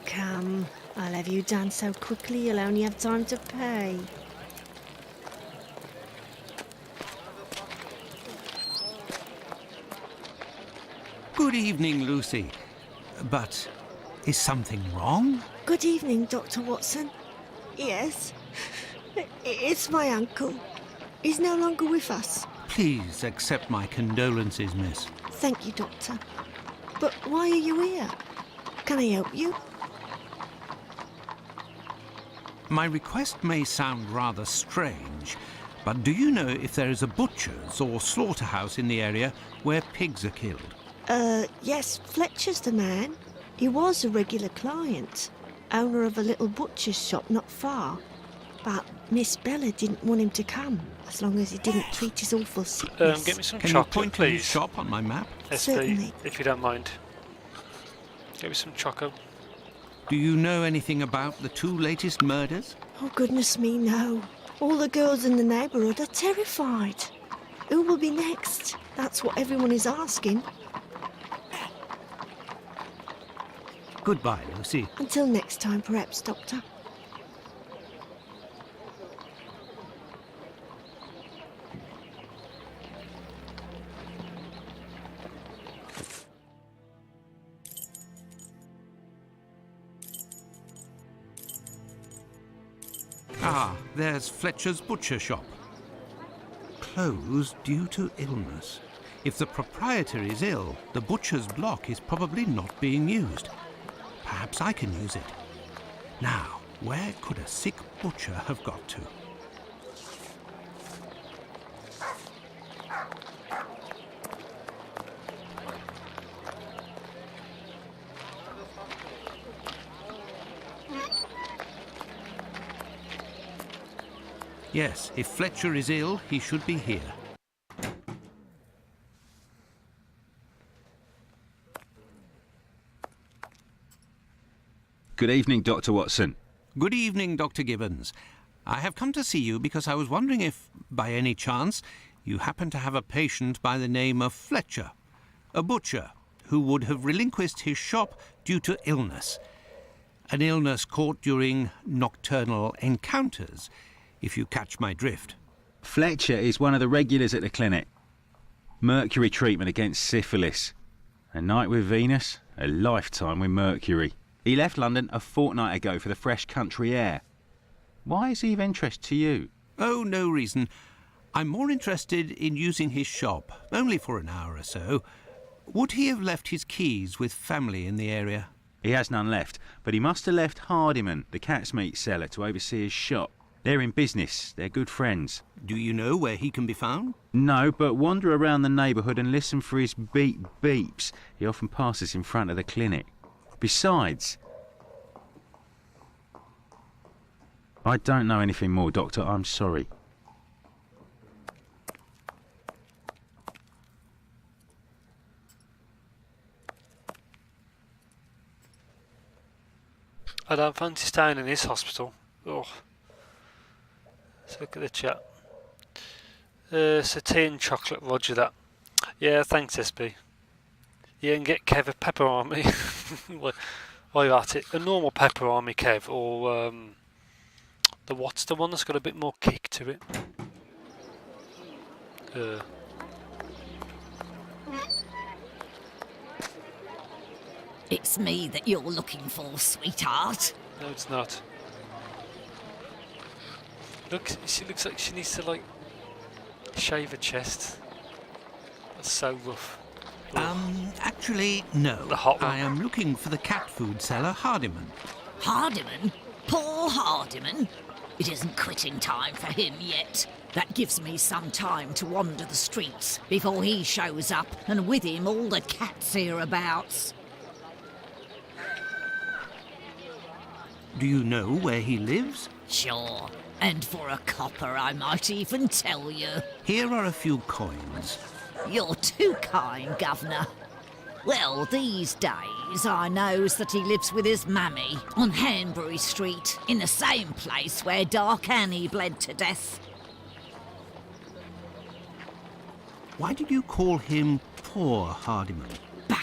[SPEAKER 6] Come, I'll have you done so quickly you'll only have time to pay.
[SPEAKER 7] Good evening, Lucy. But is something wrong?
[SPEAKER 6] Good evening, Dr. Watson. Yes, it's my uncle. He's no longer with us.
[SPEAKER 7] Please accept my condolences, miss.
[SPEAKER 6] Thank you, Doctor. But why are you here? Can I help you?
[SPEAKER 7] My request may sound rather strange, but do you know if there is a butcher's or slaughterhouse in the area where pigs are killed?
[SPEAKER 6] Yes, Fletcher's the man. He was a regular client, owner of a little butcher's shop not far. But Miss Bella didn't want him to come, as long as he didn't treat his awful sickness.
[SPEAKER 1] Get me some
[SPEAKER 7] Can you
[SPEAKER 1] chocolate,
[SPEAKER 7] point to his
[SPEAKER 1] please.
[SPEAKER 7] shop on my map?
[SPEAKER 6] Certainly.
[SPEAKER 1] SB, if you don't mind. Get me some choco.
[SPEAKER 7] Do you know anything about the 2 latest murders?
[SPEAKER 6] Oh, goodness me, no. All the girls in the neighbourhood are terrified. Who will be next? That's what everyone is asking.
[SPEAKER 7] Goodbye, Lucy.
[SPEAKER 6] Until next time, perhaps, Doctor.
[SPEAKER 7] Ah, there's Fletcher's butcher shop. Closed due to illness. If the proprietor is ill, the butcher's block is probably not being used. Perhaps I can use it. Now, where could a sick butcher have got to? Yes, if Fletcher is ill, he should be here.
[SPEAKER 5] Good evening, Dr. Watson.
[SPEAKER 7] Good evening, Dr. Gibbons. I have come to see you because I was wondering if, by any chance, you happen to have a patient by the name of Fletcher, a butcher who would have relinquished his shop due to illness. An illness caught during nocturnal encounters, if you catch my drift.
[SPEAKER 5] Fletcher is one of the regulars at the clinic. Mercury treatment against syphilis. A night with Venus, a lifetime with Mercury. He left London a fortnight ago for the fresh country air. Why is he of interest to you?
[SPEAKER 7] Oh, no reason. I'm more interested in using his shop, only for an hour or so. Would he have left his keys with family in the area?
[SPEAKER 5] He has none left, but he must have left Hardiman, the cat's meat seller, to oversee his shop. They're in business. They're good friends.
[SPEAKER 7] Do you know where he can be found?
[SPEAKER 5] No, but wander around the neighbourhood and listen for his beeps. He often passes in front of the clinic. Besides, I don't know anything more, Doctor. I'm sorry.
[SPEAKER 1] I don't fancy staying in this hospital. Oh. Let's look at the chat. So tea and chocolate, roger that. Yeah, thanks SB. Yeah, and get Kev a pepper army. While you're at it, a normal pepper army, Kev, or what's the one that's got a bit more kick to it?
[SPEAKER 9] It's me that you're looking for, sweetheart.
[SPEAKER 1] No, it's not. Look, she looks like she needs to like shave her chest. That's so rough.
[SPEAKER 7] Actually, no.
[SPEAKER 1] The hot one.
[SPEAKER 7] I am looking for the cat food seller, Hardiman.
[SPEAKER 9] Hardiman? Poor Hardiman? It isn't quitting time for him yet. That gives me some time to wander the streets before he shows up, and with him all the cats hereabouts.
[SPEAKER 7] Do you know where he lives?
[SPEAKER 9] Sure. And for a copper, I might even tell you.
[SPEAKER 7] Here are a few coins.
[SPEAKER 9] You're too kind, Governor. Well, these days I knows that he lives with his mammy on Hanbury Street, in the same place where Dark Annie bled to death.
[SPEAKER 7] Why did you call him poor Hardiman?
[SPEAKER 9] Bah,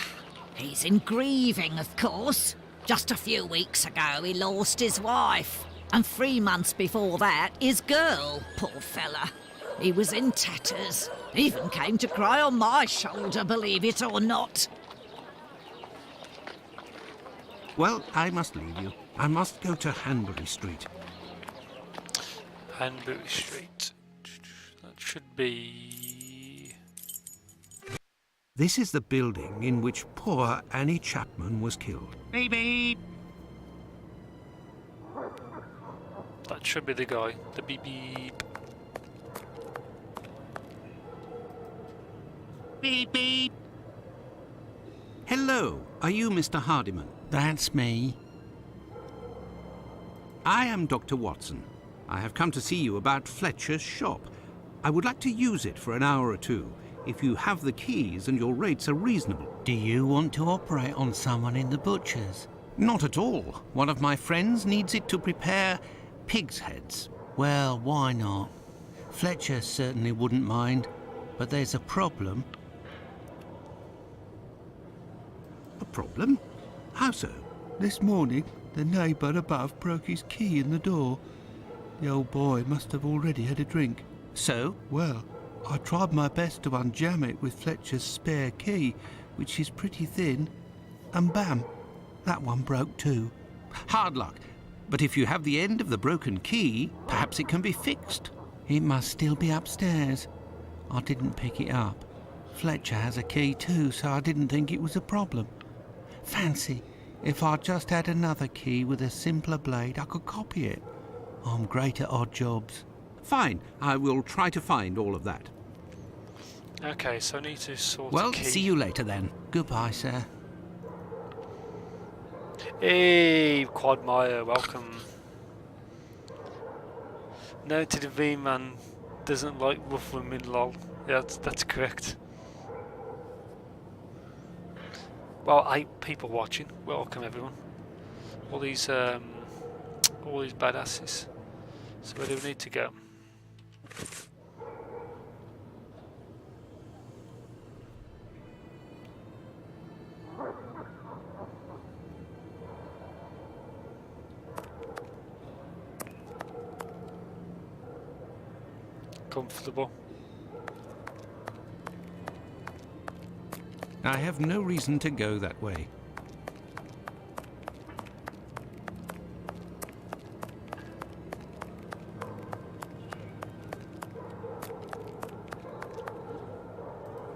[SPEAKER 9] he's in grieving, of course. Just a few weeks ago he lost his wife, and 3 months before that his girl, poor fella. He was in tatters, even came to cry on my shoulder, believe it or not.
[SPEAKER 7] Well, I must leave you. I must go to Hanbury Street.
[SPEAKER 1] Hanbury Street. That should be...
[SPEAKER 7] This is the building in which poor Annie Chapman was killed.
[SPEAKER 8] Beep beep.
[SPEAKER 1] That should be the guy. The beep beep.
[SPEAKER 8] Beep beep.
[SPEAKER 7] Hello, are you Mr. Hardiman?
[SPEAKER 10] That's me.
[SPEAKER 7] I am Dr. Watson. I have come to see you about Fletcher's shop. I would like to use it for an hour or two, if you have the keys and your rates are reasonable.
[SPEAKER 10] Do you want to operate on someone in the butcher's?
[SPEAKER 7] Not at all. One of my friends needs it to prepare pig's heads.
[SPEAKER 10] Well, why not? Fletcher certainly wouldn't mind, but there's a problem.
[SPEAKER 7] A problem? How so?
[SPEAKER 11] This morning, the neighbour above broke his key in the door. The old boy must have already had a drink.
[SPEAKER 7] So?
[SPEAKER 11] Well, I tried my best to unjam it with Fletcher's spare key, which is pretty thin, and bam, that one broke too.
[SPEAKER 7] Hard luck. But if you have the end of the broken key, perhaps it can be fixed.
[SPEAKER 11] It must still be upstairs. I didn't pick it up. Fletcher has a key too, so I didn't think it was a problem. Fancy, if I just had another key with a simpler blade, I could copy it. I'm great at odd jobs.
[SPEAKER 7] Fine, I will try to find all of that.
[SPEAKER 1] Okay, so I need to sort
[SPEAKER 7] Well,
[SPEAKER 1] the key.
[SPEAKER 7] see you later then.
[SPEAKER 11] Goodbye, sir.
[SPEAKER 1] Hey, Quadmire, welcome. Noted the V-Man doesn't like rough women, lol. Yeah, that's correct. Well, 8 people watching. Welcome everyone. All these badasses. So where do we need to go? Comfortable.
[SPEAKER 7] I have no reason to go that way.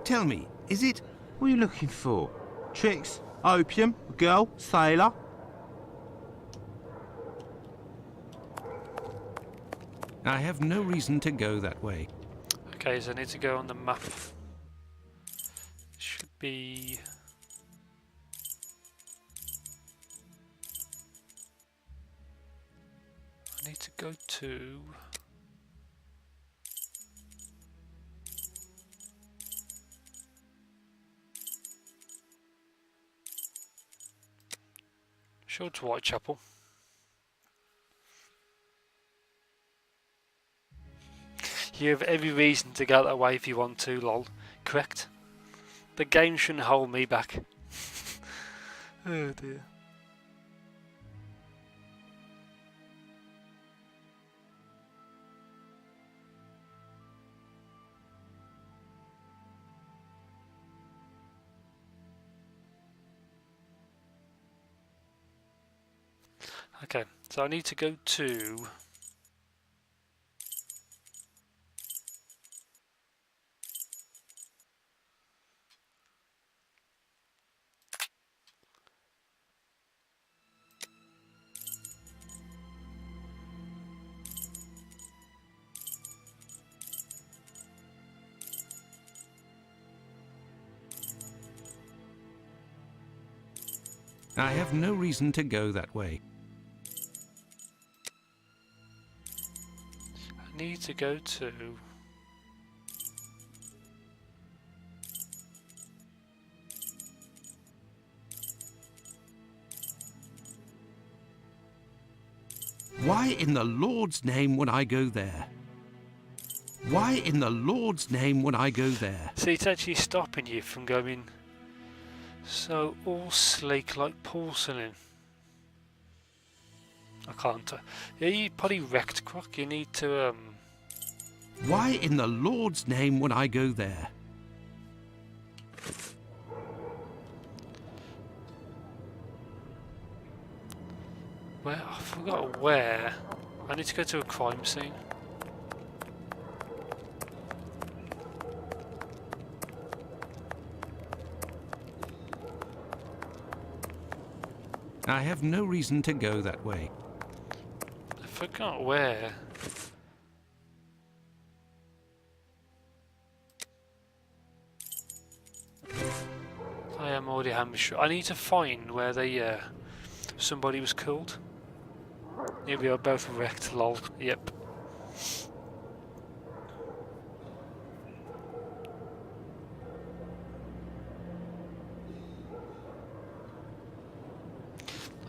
[SPEAKER 7] Tell me, is it...
[SPEAKER 5] What are you looking for? Tricks? Opium? A girl? Sailor?
[SPEAKER 7] I have no reason to go that way.
[SPEAKER 1] Okay, so I need to go on the map. Should be... I need to go to... Sure, to Whitechapel. You have every reason to go that way if you want to, lol. Correct? The game shouldn't hold me back. Oh dear. Okay, so I need to go to...
[SPEAKER 7] I have no reason to go that way.
[SPEAKER 1] I need to go to...
[SPEAKER 7] Why in the Lord's name would I go there? Why in the Lord's name would I go there?
[SPEAKER 1] See, it's actually stopping you from going so all sleek like porcelain. I can't. Yeah, you probably wrecked, Croc. You need to
[SPEAKER 7] Why in the Lord's name would I go there?
[SPEAKER 1] Where? I forgot where. I need to go to a crime scene.
[SPEAKER 7] I have no reason to go that way.
[SPEAKER 1] I forgot where. I am already hamster. I need to find where they somebody was killed. Yeah, we are both wrecked, lol. Yep.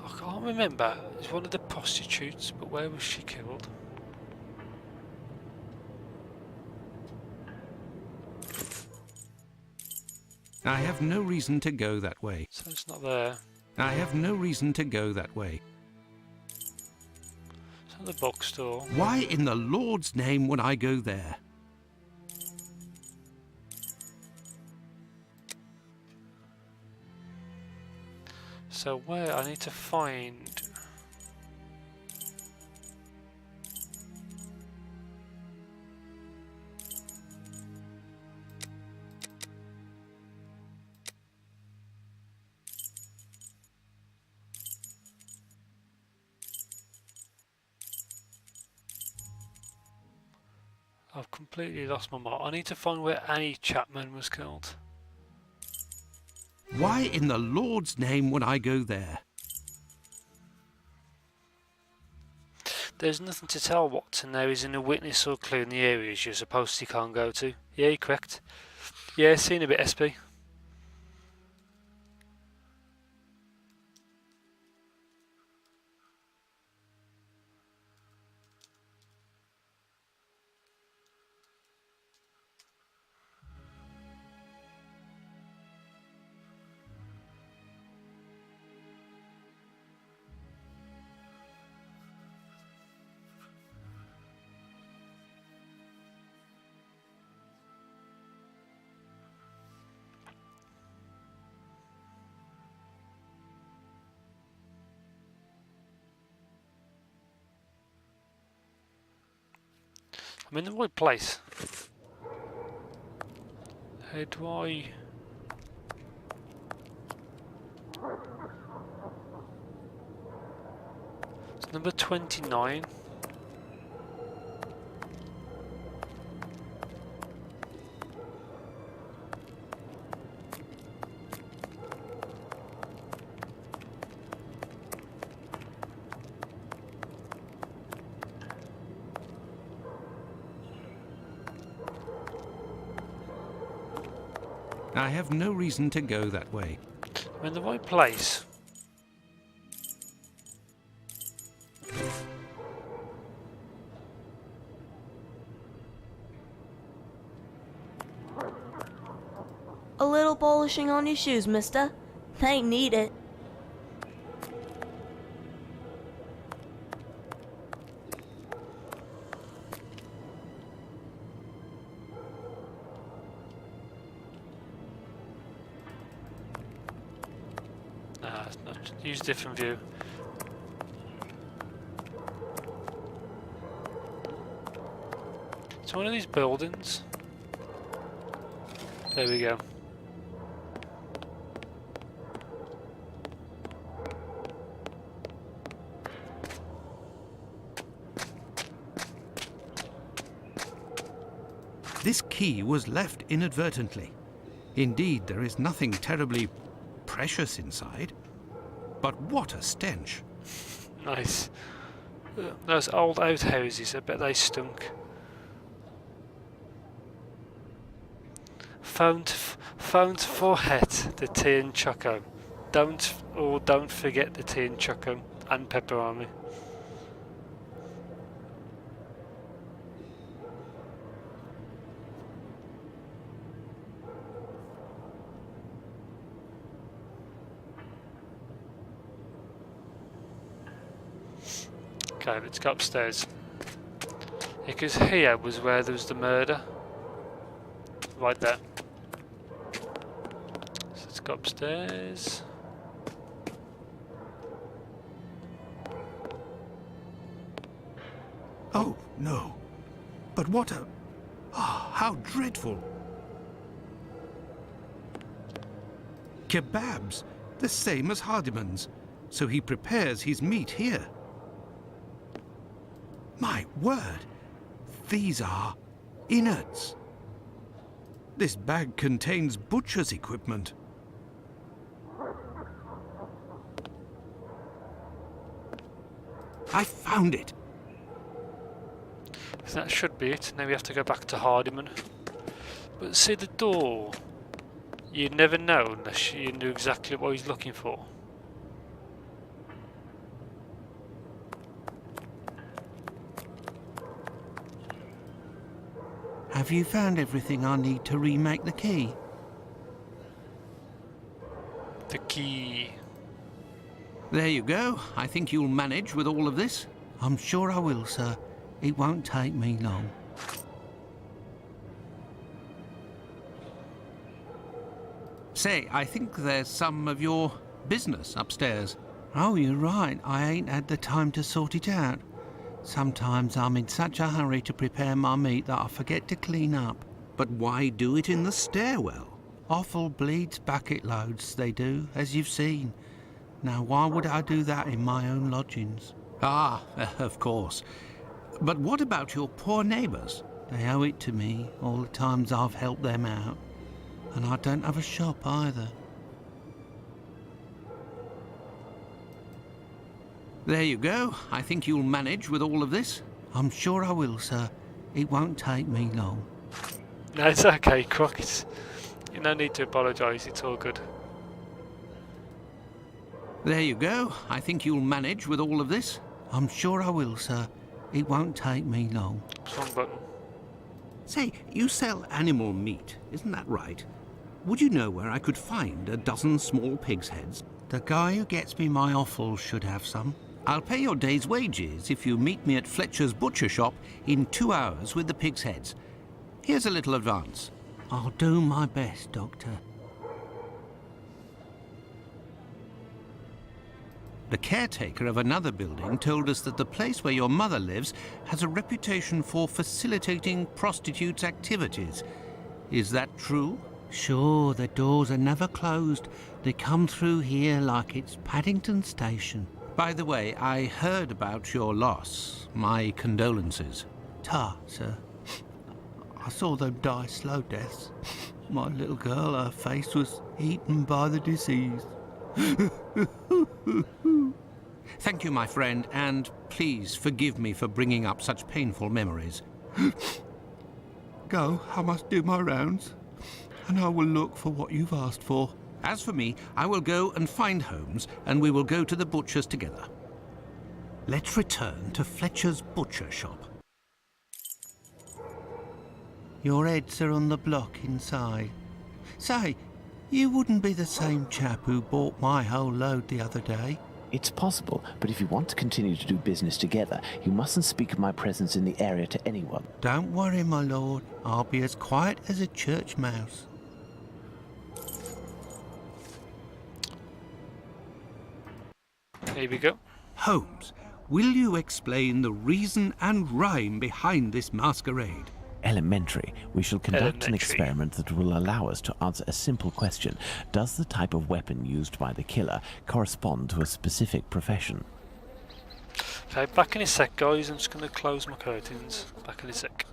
[SPEAKER 1] I can't remember. It's one of the prostitutes, but where was she killed?
[SPEAKER 7] I have no reason to go that way.
[SPEAKER 1] So it's not there.
[SPEAKER 7] I have no reason to go that way.
[SPEAKER 1] It's not the bookstore.
[SPEAKER 7] Why in the Lord's name would I go there?
[SPEAKER 1] So where I need to find... I've completely lost my mind. I need to find where Annie Chapman was killed.
[SPEAKER 7] Why in the Lord's name would I go there?
[SPEAKER 1] There's nothing to tell Watson there isn't a witness or clue in the areas you're supposed to can't go to. Yeah, you're correct. Yeah, seen a bit, SP. I'm in the right place. How do I... It's number 29.
[SPEAKER 7] I have no reason to go that way.
[SPEAKER 1] I'm in the right place.
[SPEAKER 12] A little polishing on your shoes, mister. They need it.
[SPEAKER 1] It's not. Use different view. It's one of these buildings. There we go.
[SPEAKER 7] This key was left inadvertently. Indeed, there is nothing terribly precious inside. But what a stench.
[SPEAKER 1] Nice. Those old outhouses, I bet they stunk. Found forget the tea and choco. Don't forget the tea and choco and pepperoni. Okay, let's go upstairs. Because here was where there was the murder. Right there. So let's go upstairs.
[SPEAKER 7] Oh, no. But what a... Oh, how dreadful. Kebabs, the same as Hardiman's. So he prepares his meat here. My word, these are innards. This bag contains butcher's equipment. I found it.
[SPEAKER 1] That should be it. Now we have to go back to Hardiman. But see the door. You'd never know unless you knew exactly what he's looking for.
[SPEAKER 11] Have you found everything I need to remake the key?
[SPEAKER 1] The key.
[SPEAKER 7] There you go. I think you'll manage with all of this.
[SPEAKER 11] I'm sure I will, sir. It won't take me long.
[SPEAKER 7] Say, I think there's some of your business upstairs.
[SPEAKER 11] Oh, you're right. I ain't had the time to sort it out. Sometimes I'm in such a hurry to prepare my meat that I forget to clean up.
[SPEAKER 7] But why do it in the stairwell?
[SPEAKER 11] Offal bleeds bucket loads, they do, as you've seen. Now, why would I do that in my own lodgings?
[SPEAKER 7] Ah, of course. But what about your poor neighbours?
[SPEAKER 11] They owe it to me, all the times I've helped them out. And I don't have a shop either. There you go. I think you'll manage with all of this. I'm sure I will, sir. It won't take me long.
[SPEAKER 1] No, it's okay, Croc. You no need to apologise. It's all good.
[SPEAKER 11] There you go. I think you'll manage with all of this. I'm sure I will, sir. It won't take me long.
[SPEAKER 1] Wrong button.
[SPEAKER 7] Say, you sell animal meat, isn't that right? Would you know where I could find a dozen small pig's heads?
[SPEAKER 11] The guy who gets me my offal should have some.
[SPEAKER 7] I'll pay your day's wages if you meet me at Fletcher's butcher shop in 2 hours with the pig's heads. Here's a little advance.
[SPEAKER 11] I'll do my best, Doctor.
[SPEAKER 7] The caretaker of another building told us that the place where your mother lives has a reputation for facilitating prostitutes' activities. Is that true?
[SPEAKER 11] Sure, the doors are never closed. They come through here like it's Paddington Station.
[SPEAKER 7] By the way, I heard about your loss. My condolences.
[SPEAKER 11] Ta, sir. I saw them die slow deaths. My little girl, her face was eaten by the disease.
[SPEAKER 7] Thank you, my friend, and please forgive me for bringing up such painful memories.
[SPEAKER 11] Go, I must do my rounds, and I will look for what you've asked for.
[SPEAKER 7] As for me, I will go and find Holmes, and we will go to the butcher's together. Let's return to Fletcher's butcher shop.
[SPEAKER 11] Your heads are on the block inside. Say, you wouldn't be the same chap who bought my whole load the other day?
[SPEAKER 2] It's possible, but if you want to continue to do business together, you mustn't speak of my presence in the area to anyone.
[SPEAKER 11] Don't worry, my lord. I'll be as quiet as a church mouse.
[SPEAKER 1] Here we go.
[SPEAKER 7] Holmes, will you explain the reason and rhyme behind this masquerade?
[SPEAKER 2] Elementary. We shall conduct an experiment that will allow us to answer a simple question. Does the type of weapon used by the killer correspond to a specific profession?
[SPEAKER 1] Okay, back in a sec, guys. I'm just going to close my curtains. Back in a sec.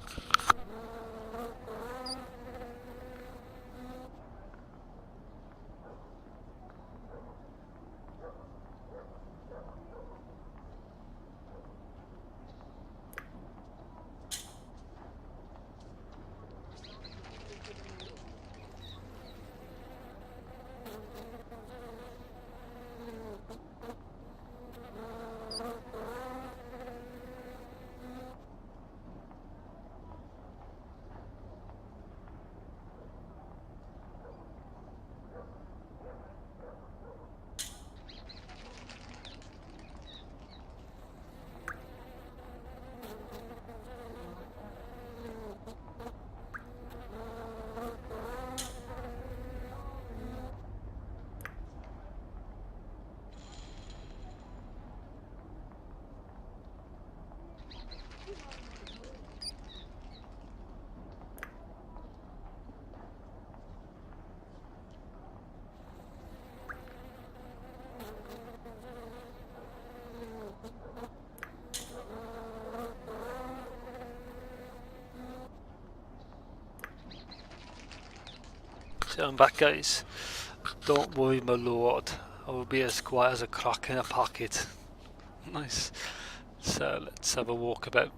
[SPEAKER 1] So I'm back, guys. Don't worry, my lord. I will be as quiet as a crock in a pocket. Nice. So let's have a walk about.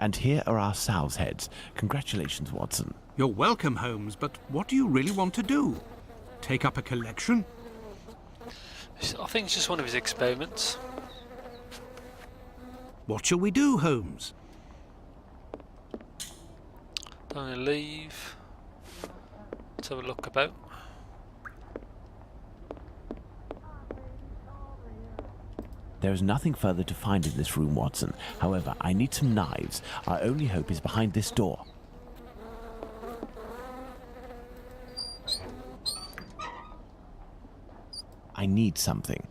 [SPEAKER 2] And here are our sow's heads. Congratulations, Watson.
[SPEAKER 7] You're welcome, Holmes, but what do you really want to do? Take up a collection?
[SPEAKER 1] I think it's just one of his experiments.
[SPEAKER 7] What shall we do, Holmes?
[SPEAKER 1] Don't leave. Let's have a look about.
[SPEAKER 2] There is nothing further to find in this room, Watson. However, I need some knives. Our only hope is behind this door. I need something.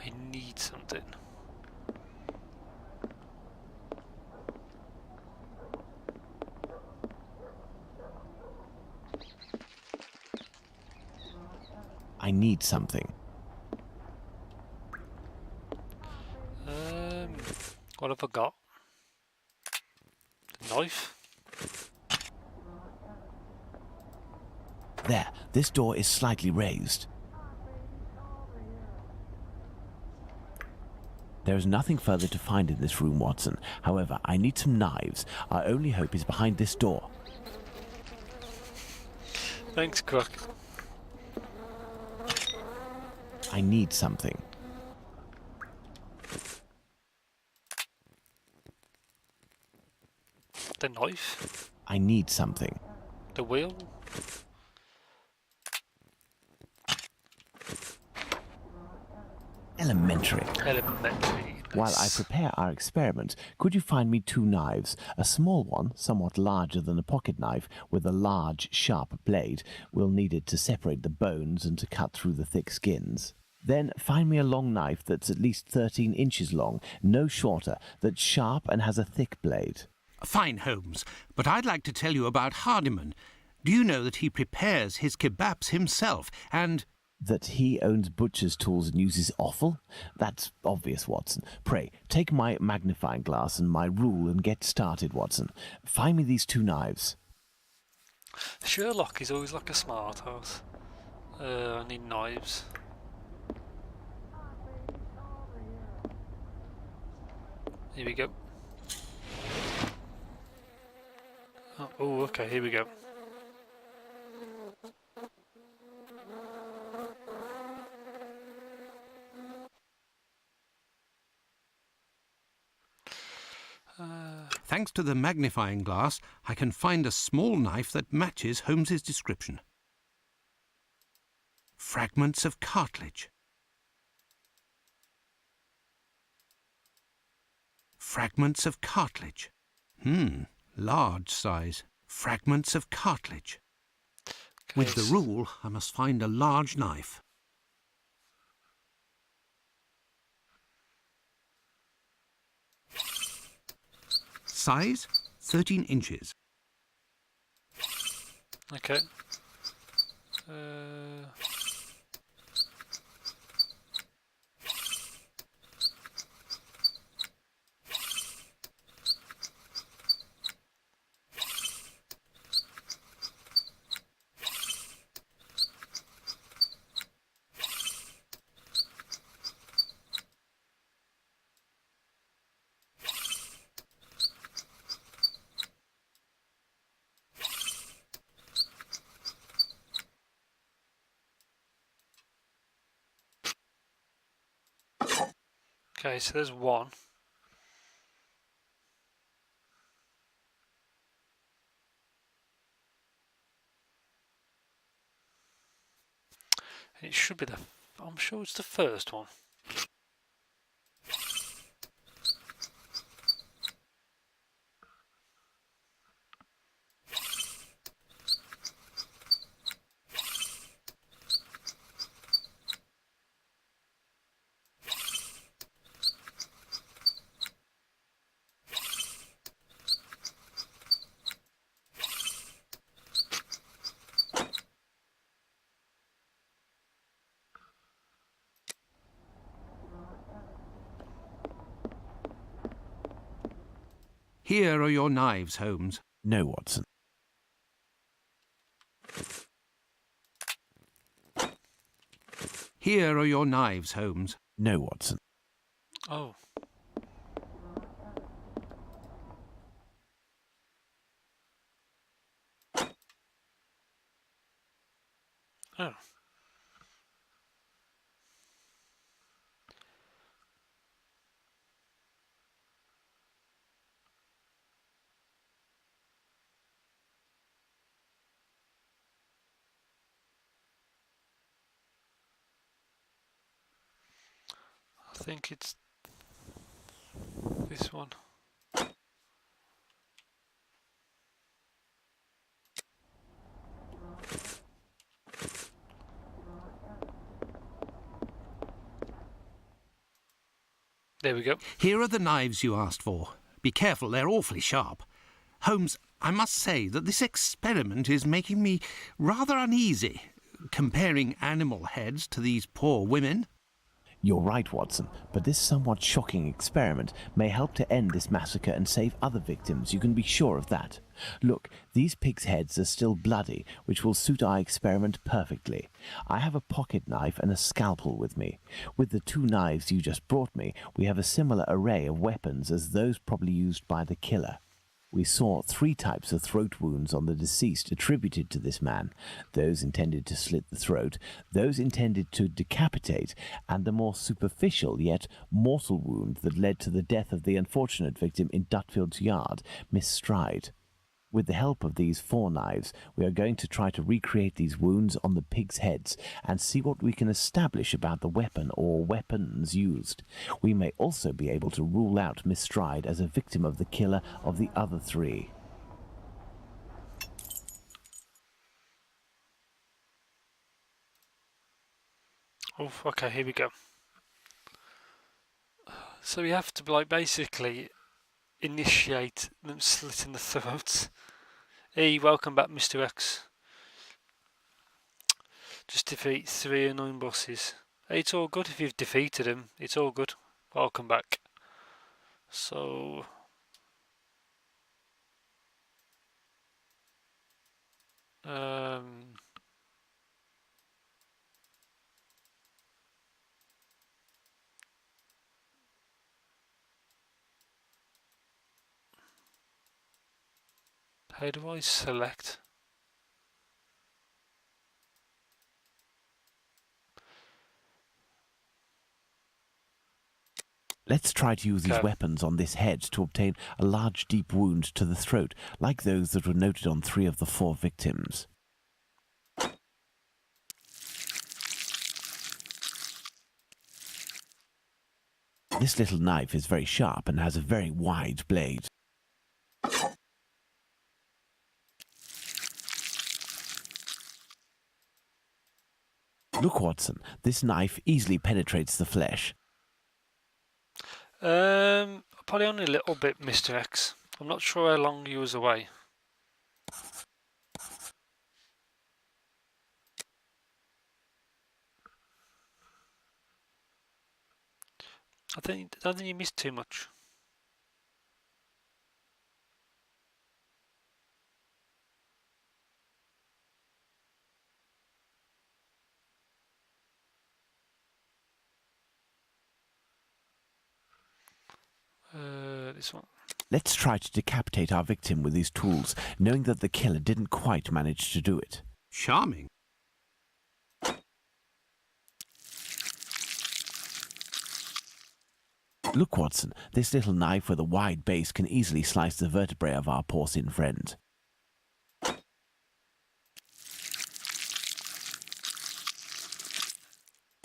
[SPEAKER 1] I need something.
[SPEAKER 2] I need something.
[SPEAKER 1] What have I got? The knife.
[SPEAKER 2] There, this door is slightly raised. There is nothing further to find in this room, Watson. However, I need some knives. Our only hope is behind this door.
[SPEAKER 1] Thanks, Crook.
[SPEAKER 2] I need something.
[SPEAKER 1] The knife?
[SPEAKER 2] I need something.
[SPEAKER 1] The wheel?
[SPEAKER 2] Elementary.
[SPEAKER 1] Elementary.
[SPEAKER 2] While I prepare our experiment, could you find me 2 knives? A small one, somewhat larger than a pocket knife, with a large, sharp blade. We'll need it to separate the bones and to cut through the thick skins. Then find me a long knife that's at least 13 inches long, no shorter, that's sharp and has a thick blade.
[SPEAKER 7] Fine, Holmes, but I'd like to tell you about Hardiman. Do you know that he prepares his kebabs himself, and...
[SPEAKER 2] That he owns butcher's tools and uses offal? That's obvious, Watson. Pray, take my magnifying glass and my rule and get started, Watson. Find me these 2 knives.
[SPEAKER 1] Sherlock is always like a smart ass. I need knives. Here we go. Oh, okay, here we go.
[SPEAKER 7] Thanks to the magnifying glass, I can find a small knife that matches Holmes's description. Fragments of cartilage. Fragments of cartilage. Large size. Fragments of cartilage. With the rule, I must find a large knife. Size, 13 inches.
[SPEAKER 1] Okay. Okay, so there's one. It should be I'm sure it's the first one.
[SPEAKER 7] Here are your knives, Holmes.
[SPEAKER 2] No, Watson.
[SPEAKER 7] Here are your knives, Holmes.
[SPEAKER 2] No, Watson.
[SPEAKER 1] Oh. Oh. I think it's this one. There we go.
[SPEAKER 7] Here are the knives you asked for. Be careful, they're awfully sharp. Holmes, I must say that this experiment is making me rather uneasy, comparing animal heads to these poor women.
[SPEAKER 2] You're right, Watson, but this somewhat shocking experiment may help to end this massacre and save other victims. You can be sure of that. Look, these pigs' heads are still bloody, which will suit our experiment perfectly. I have a pocket knife and a scalpel with me. With the 2 knives you just brought me, we have a similar array of weapons as those probably used by the killer. We saw 3 types of throat wounds on the deceased attributed to this man, those intended to slit the throat, those intended to decapitate, and the more superficial yet mortal wound that led to the death of the unfortunate victim in Dutfield's yard, Miss Stride. With the help of these 4 knives, we are going to try to recreate these wounds on the pigs' heads and see what we can establish about the weapon or weapons used. We may also be able to rule out Miss Stride as a victim of the killer of the other 3.
[SPEAKER 1] Oh, okay, here we go. So we have to, like, basically initiate them slitting the throats. Hey, welcome back, Mr. X. Just defeat 3 annoying bosses. Hey, it's all good if you've defeated him. It's all good. Welcome back. So... how do I select?
[SPEAKER 2] Let's try to use these weapons on this head to obtain a large deep wound to the throat, like those that were noted on 3 of the 4 victims. This little knife is very sharp and has a very wide blade. Look, Watson, this knife easily penetrates the flesh.
[SPEAKER 1] Probably only a little bit, Mr. X. I'm not sure how long you was away. I don't think you missed too much. This one.
[SPEAKER 2] Let's try to decapitate our victim with these tools, knowing that the killer didn't quite manage to do it.
[SPEAKER 7] Charming.
[SPEAKER 2] Look, Watson, this little knife with a wide base can easily slice the vertebrae of our porcine friend.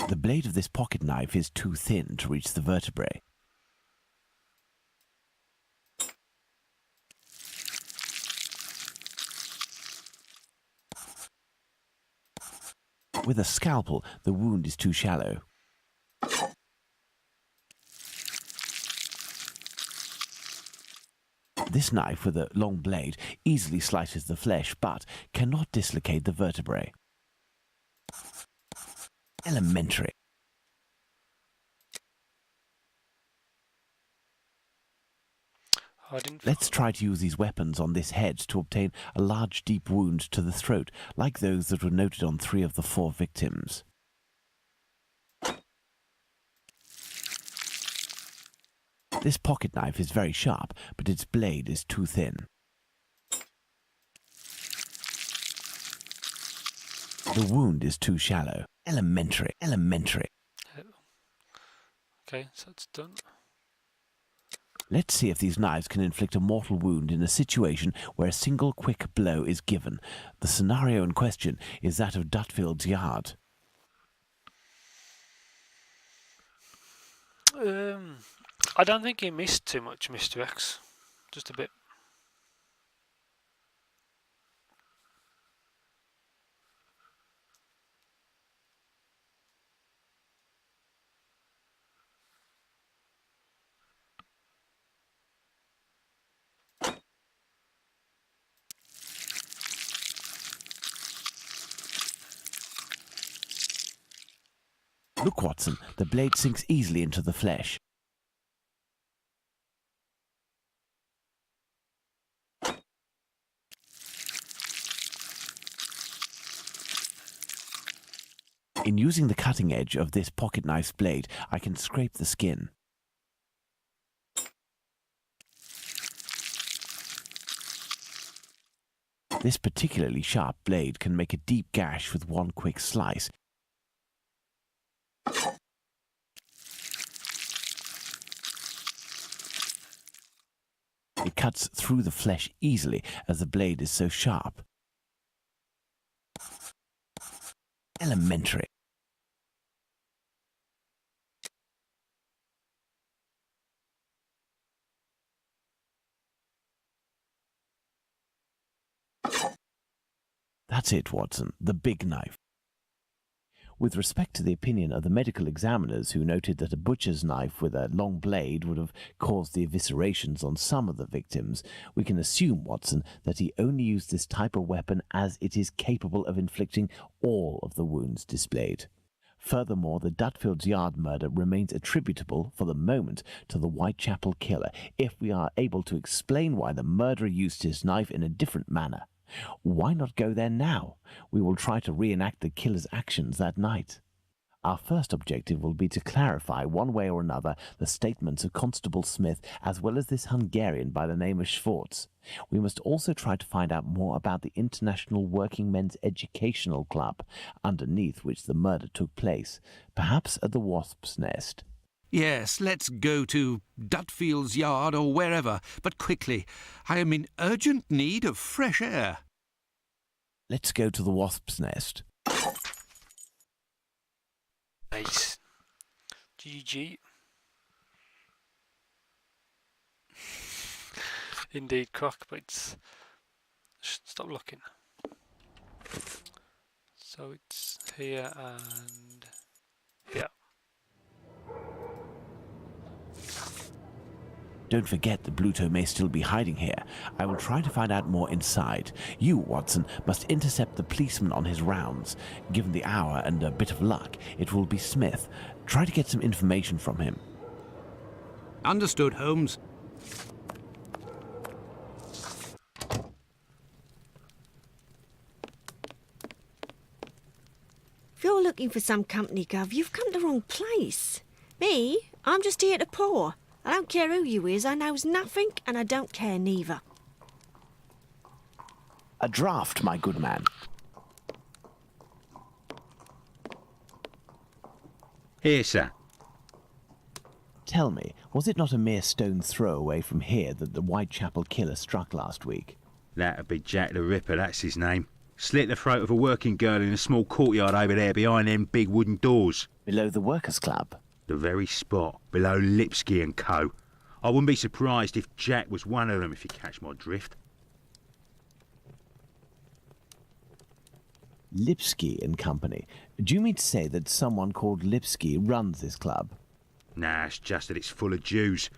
[SPEAKER 2] The blade of this pocket knife is too thin to reach the vertebrae. With a scalpel, the wound is too shallow. This knife with a long blade easily slices the flesh, but cannot dislocate the vertebrae. Elementary. Let's try to use these weapons on this head to obtain a large deep wound to the throat, like those that were noted on 3 of the 4 victims. This pocket knife is very sharp, but its blade is too thin. The wound is too shallow. Elementary.
[SPEAKER 1] Okay, so it's done.
[SPEAKER 2] Let's see if these knives can inflict a mortal wound in a situation where a single quick blow is given. The scenario in question is that of Dutfield's yard.
[SPEAKER 1] I don't think you missed too much, Mr. X. Just a bit.
[SPEAKER 2] Look, Watson, the blade sinks easily into the flesh. In using the cutting edge of this pocket knife's blade, I can scrape the skin. This particularly sharp blade can make a deep gash with one quick slice. It cuts through the flesh easily as the blade is so sharp. Elementary. That's it, Watson, the big knife. With respect to the opinion of the medical examiners who noted that a butcher's knife with a long blade would have caused the eviscerations on some of the victims, we can assume, Watson, that he only used this type of weapon as it is capable of inflicting all of the wounds displayed. Furthermore, the Dutfield's Yard murder remains attributable, for the moment, to the Whitechapel killer, if we are able to explain why the murderer used his knife in a different manner. Why not go there now? We will try to reenact the killer's actions that night. Our first objective will be to clarify, one way or another, the statements of Constable Smith, as well as this Hungarian by the name of Schwartz. We must also try to find out more about the International Working Men's Educational Club, underneath which the murder took place, perhaps at the Wasp's Nest.
[SPEAKER 7] Yes, let's go to Dutfield's Yard or wherever, but quickly. I am in urgent need of fresh air.
[SPEAKER 2] Let's go to the Wasp's Nest.
[SPEAKER 1] Nice. GG. Indeed, Croc, but it's... Stop looking. So it's here and... yeah.
[SPEAKER 2] Don't forget that Bluto may still be hiding here. I will try to find out more inside. You, Watson, must intercept the policeman on his rounds. Given the hour and a bit of luck, it will be Smith. Try to get some information from him.
[SPEAKER 7] Understood, Holmes.
[SPEAKER 6] If you're looking for some company, Gov, you've come to the wrong place. Me? I'm just here to pour. I don't care who you is, I knows nothing, and I don't care neither.
[SPEAKER 2] A draft, my good man.
[SPEAKER 5] Here, sir.
[SPEAKER 2] Tell me, was it not a mere stone's throw away from here that the Whitechapel killer struck last week?
[SPEAKER 5] That'd be Jack the Ripper, that's his name. Slit the throat of a working girl in a small courtyard over there behind them big wooden doors.
[SPEAKER 2] Below the Workers' Club?
[SPEAKER 5] The very spot, below Lipsky and Co. I wouldn't be surprised if Jack was one of them, if you catch my drift.
[SPEAKER 2] Lipsky and Company. Do you mean to say that someone called Lipsky runs this club?
[SPEAKER 5] Nah, it's just that it's full of Jews.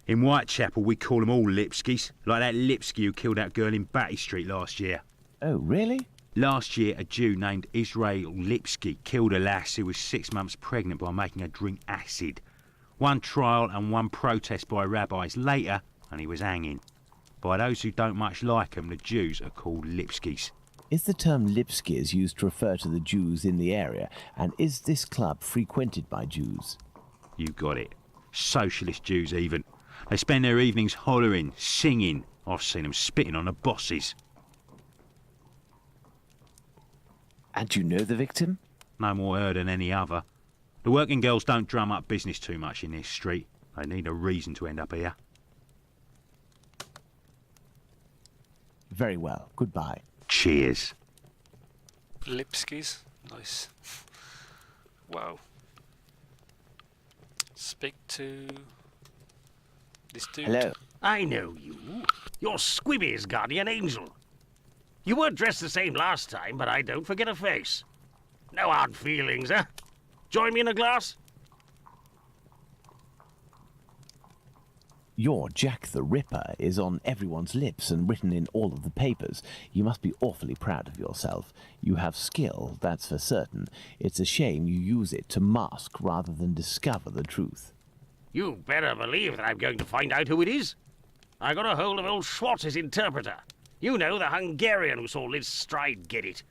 [SPEAKER 5] In Whitechapel, we call them all Lipskys, like that Lipsky who killed that girl in Batty Street last year.
[SPEAKER 2] Oh, really?
[SPEAKER 5] Last year, a Jew named Israel Lipsky killed a lass who was 6 months pregnant by making her drink acid. One trial and one protest by rabbis later, and he was hanging. By those who don't much like him, the Jews are called Lipskys.
[SPEAKER 2] Is the term Lipskys used to refer to the Jews in the area, and is this club frequented by Jews?
[SPEAKER 5] You got it. Socialist Jews, even. They spend their evenings hollering, singing. I've seen them spitting on the bosses.
[SPEAKER 2] And you know the victim?
[SPEAKER 5] No more her than any other. The working girls don't drum up business too much in this street. They need a reason to end up here.
[SPEAKER 2] Very well. Goodbye.
[SPEAKER 5] Cheers.
[SPEAKER 1] Lipskys. Nice. Wow. Speak to this dude.
[SPEAKER 2] Hello.
[SPEAKER 3] I know you. You're Squibby's guardian angel. You weren't dressed the same last time, but I don't forget a face. No hard feelings, eh? Join me in a glass?
[SPEAKER 2] Your Jack the Ripper is on everyone's lips and written in all of the papers. You must be awfully proud of yourself. You have skill, that's for certain. It's a shame you use it to mask rather than discover the truth.
[SPEAKER 3] You better believe that I'm going to find out who it is. I got a hold of old Schwartz's interpreter. You know, the Hungarian who saw Liz Stride get it.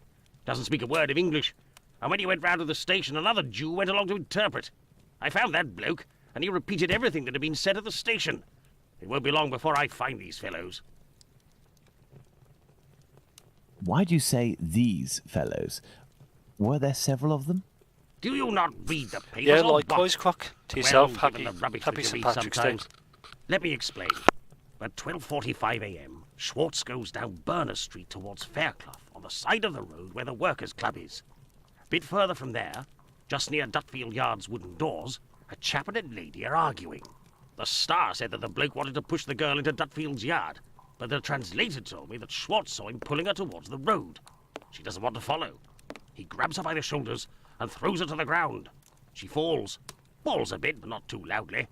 [SPEAKER 3] Doesn't speak a word of English, And when he went round to the station, another Jew went along to interpret. I found that bloke, and he repeated everything that had been said at the station. It won't be long before I find these fellows.
[SPEAKER 2] Why do you say these fellows? Were there several of them?
[SPEAKER 3] Do you not read the papers?
[SPEAKER 1] Yeah,
[SPEAKER 3] or
[SPEAKER 1] likewise,
[SPEAKER 3] what?
[SPEAKER 1] Croc. To yourself,
[SPEAKER 3] Well,
[SPEAKER 1] happy,
[SPEAKER 3] given the rubbish
[SPEAKER 1] happy
[SPEAKER 3] that you
[SPEAKER 1] St.
[SPEAKER 3] read
[SPEAKER 1] Patrick's Day.
[SPEAKER 3] sometimes. Let me explain. At 12:45 a.m., Schwartz goes down Burner Street towards Fairclough, on the side of the road where the Workers' Club is. A bit further from there, just near Dutfield Yard's wooden doors, a chap and a lady are arguing. The Star said that the bloke wanted to push the girl into Dutfield's yard, but the translator told me that Schwartz saw him pulling her towards the road. She doesn't want to follow. He grabs her by the shoulders and throws her to the ground. She falls a bit, but not too loudly.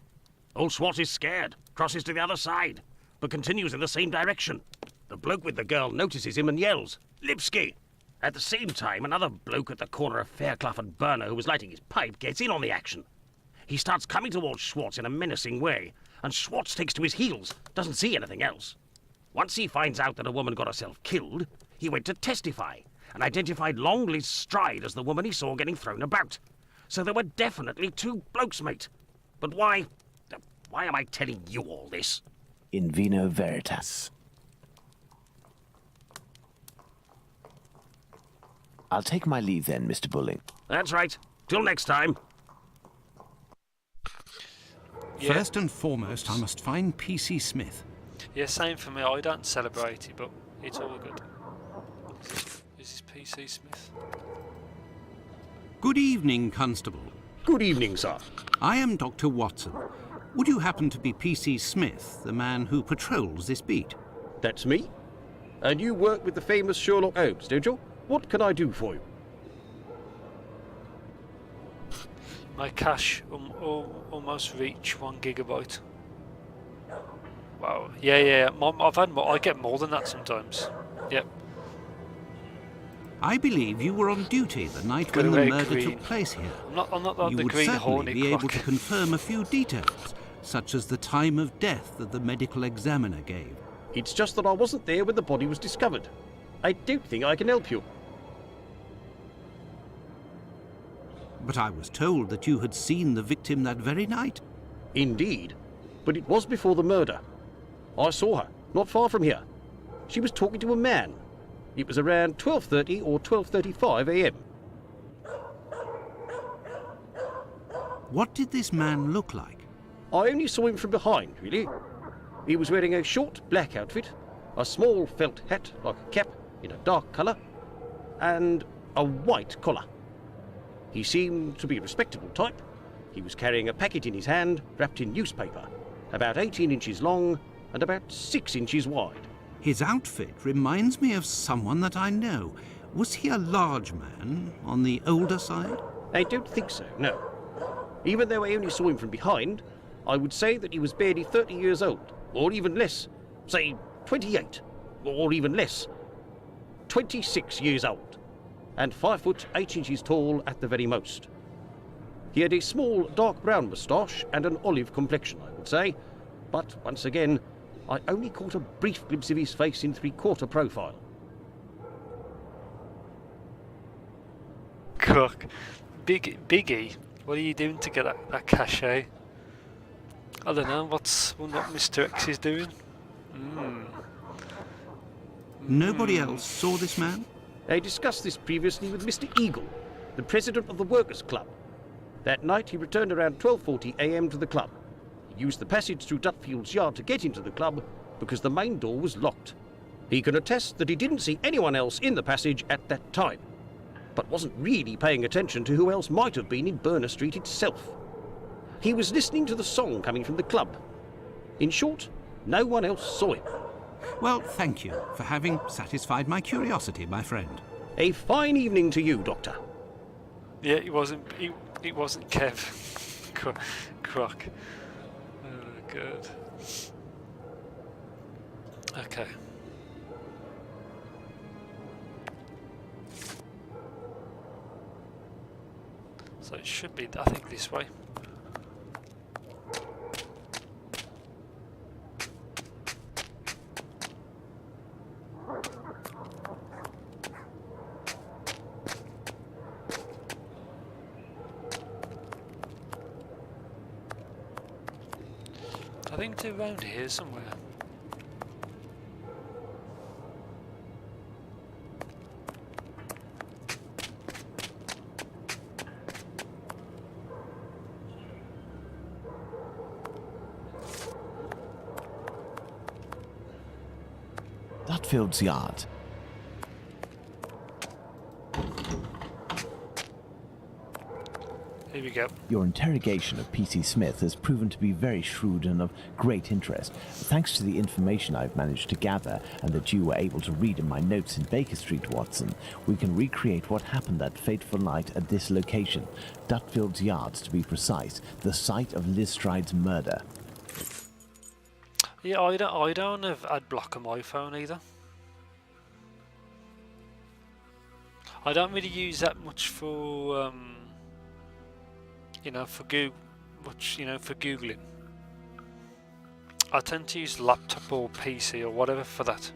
[SPEAKER 3] Old Schwartz is scared, crosses to the other side, but continues in the same direction. The bloke with the girl notices him and yells, "Lipsky!" At the same time, another bloke at the corner of Fairclough and Burner who was lighting his pipe gets in on the action. He starts coming towards Schwartz in a menacing way, and Schwartz takes to his heels, doesn't see anything else. Once he finds out that a woman got herself killed, he went to testify and identified Longley's stride as the woman he saw getting thrown about. So there were definitely two blokes, mate. But why am I telling you all this?
[SPEAKER 2] In vino veritas. I'll take my leave then, Mr. Bulling.
[SPEAKER 3] That's right. Till next time.
[SPEAKER 1] Yeah.
[SPEAKER 7] First and foremost, I must find PC Smith.
[SPEAKER 1] Yeah, same for me. I don't celebrate it, but it's all good. Is this PC Smith?
[SPEAKER 7] Good evening, Constable.
[SPEAKER 3] Good evening, sir.
[SPEAKER 7] I am Dr. Watson. Would you happen to be PC Smith, the man who patrols this beat?
[SPEAKER 3] That's me. And you work with the famous Sherlock Holmes, don't you? What can I do for you?
[SPEAKER 1] My cache almost reach 1 gigabyte. Wow. Yeah. I've had more. I get more than that sometimes. Yep.
[SPEAKER 7] I believe you were on duty the night
[SPEAKER 1] Go
[SPEAKER 7] when the
[SPEAKER 1] away,
[SPEAKER 7] murder
[SPEAKER 1] Green.
[SPEAKER 7] took place here.
[SPEAKER 1] I'm not like
[SPEAKER 7] You
[SPEAKER 1] the
[SPEAKER 7] would
[SPEAKER 1] Green
[SPEAKER 7] certainly
[SPEAKER 1] Hornet
[SPEAKER 7] be able
[SPEAKER 1] Croc.
[SPEAKER 7] to confirm a few details, such as the time of death that the medical examiner gave.
[SPEAKER 3] It's just that I wasn't there when the body was discovered. I don't think I can help you.
[SPEAKER 7] But I was told that you had seen the victim that very night.
[SPEAKER 3] Indeed, but it was before the murder. I saw her, not far from here. She was talking to a man. It was around 12:30 or 12:35 a.m.
[SPEAKER 7] What did this man look like?
[SPEAKER 3] I only saw him from behind, really. He was wearing a short black outfit, a small felt hat like a cap in a dark colour, and a white collar. He seemed to be a respectable type. He was carrying a packet in his hand wrapped in newspaper, about 18 inches long and about 6 inches wide.
[SPEAKER 7] His outfit reminds me of someone that I know. Was he a large man, on the older side?
[SPEAKER 3] I don't think so, no. Even though I only saw him from behind, I would say that he was barely 30 years old, or even less. Say 28, or even less. 26 years old, and 5 foot 8 inches tall at the very most. He had a small dark brown moustache and an olive complexion, I would say, but once again, I only caught a brief glimpse of his face in 3/4 profile.
[SPEAKER 1] Croc. Biggie, what are you doing to get that cachet? I don't know, what Mr. X is doing?
[SPEAKER 7] Nobody else saw this man?
[SPEAKER 3] I discussed this previously with Mr. Eagle, the president of the Workers' Club. That night he returned around 12:40 a.m. to the club. He used the passage through Dutfield's yard to get into the club because the main door was locked. He can attest that he didn't see anyone else in the passage at that time, but wasn't really paying attention to who else might have been in Burner Street itself. He was listening to the song coming from the club. In short, no one else saw him.
[SPEAKER 7] Well, thank you for having satisfied my curiosity, my friend.
[SPEAKER 3] A fine evening to you, Doctor.
[SPEAKER 1] Yeah, it wasn't Kev. Croc. Oh, good. Okay. So it should be, I think, this way. I think they're around here somewhere.
[SPEAKER 2] Dutfield's yard.
[SPEAKER 1] Here we go.
[SPEAKER 2] Your interrogation of P.C. Smith has proven to be very shrewd and of great interest. Thanks to the information I've managed to gather and that you were able to read in my notes in Baker Street, Watson, we can recreate what happened that fateful night at this location, Dutfield's Yards to be precise, the site of Liz Stride's murder.
[SPEAKER 1] Yeah, I don't have ad block on my phone either. I don't really use that much for for Googling. I tend to use laptop or PC or whatever for that.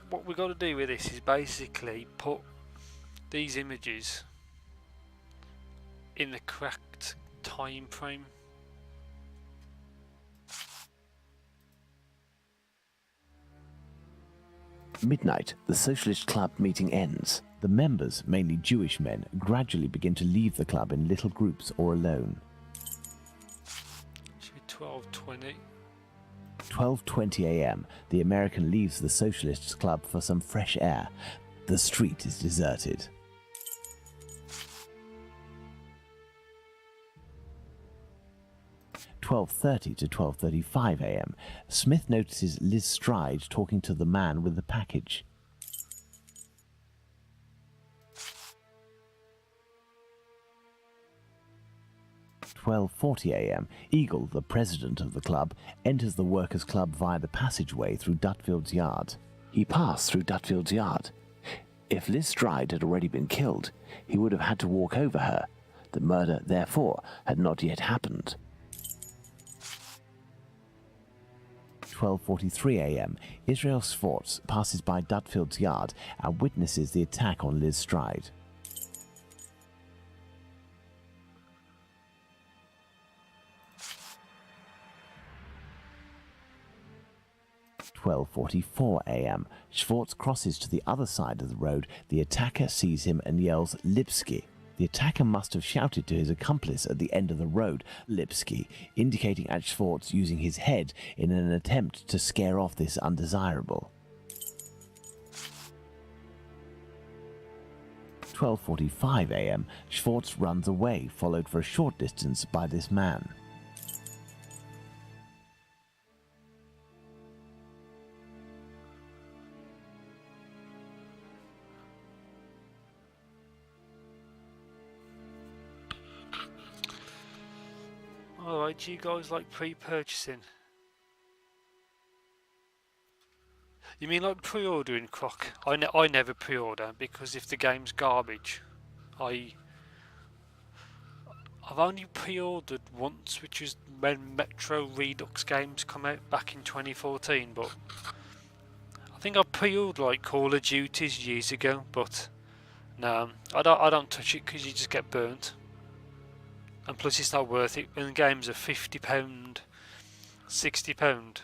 [SPEAKER 1] What we got to do with this is basically put these images in the correct time frame.
[SPEAKER 2] Midnight, the Socialist Club meeting ends. The members, mainly Jewish men, gradually begin to leave the club in little groups or alone.
[SPEAKER 1] Should be 12:20.
[SPEAKER 2] 12:20 a.m. The American leaves the Socialists Club for some fresh air. The street is deserted. (12:30 to 12:35 a.m. Smith notices Liz Stride talking to the man with the package. 12:40 a.m. Eagle, the president of the club, enters the workers' club via the passageway through Dutfield's yard. He passed through Dutfield's yard. If Liz Stride had already been killed, he would have had to walk over her. The murder, therefore, had not yet happened. 12:43 a.m. Israel Swartz passes by Dutfield's yard and witnesses the attack on Liz Stride. 12:44 a.m. Schwartz crosses to the other side of the road. The attacker sees him and yells, "Lipsky." The attacker must have shouted to his accomplice at the end of the road, "Lipsky," indicating at Schwartz using his head in an attempt to scare off this undesirable. 12:45 a.m. Schwartz runs away, followed for a short distance by this man.
[SPEAKER 1] Alright, do you guys like pre-purchasing? You mean like pre-ordering, Croc? I never pre-order, because if the game's garbage, I've only pre-ordered once, which was when Metro Redux games come out back in 2014, but I think I pre-ordered like Call of Duties years ago, but no, I don't touch it because you just get burnt. And plus it's not worth it when the games are £50, £60.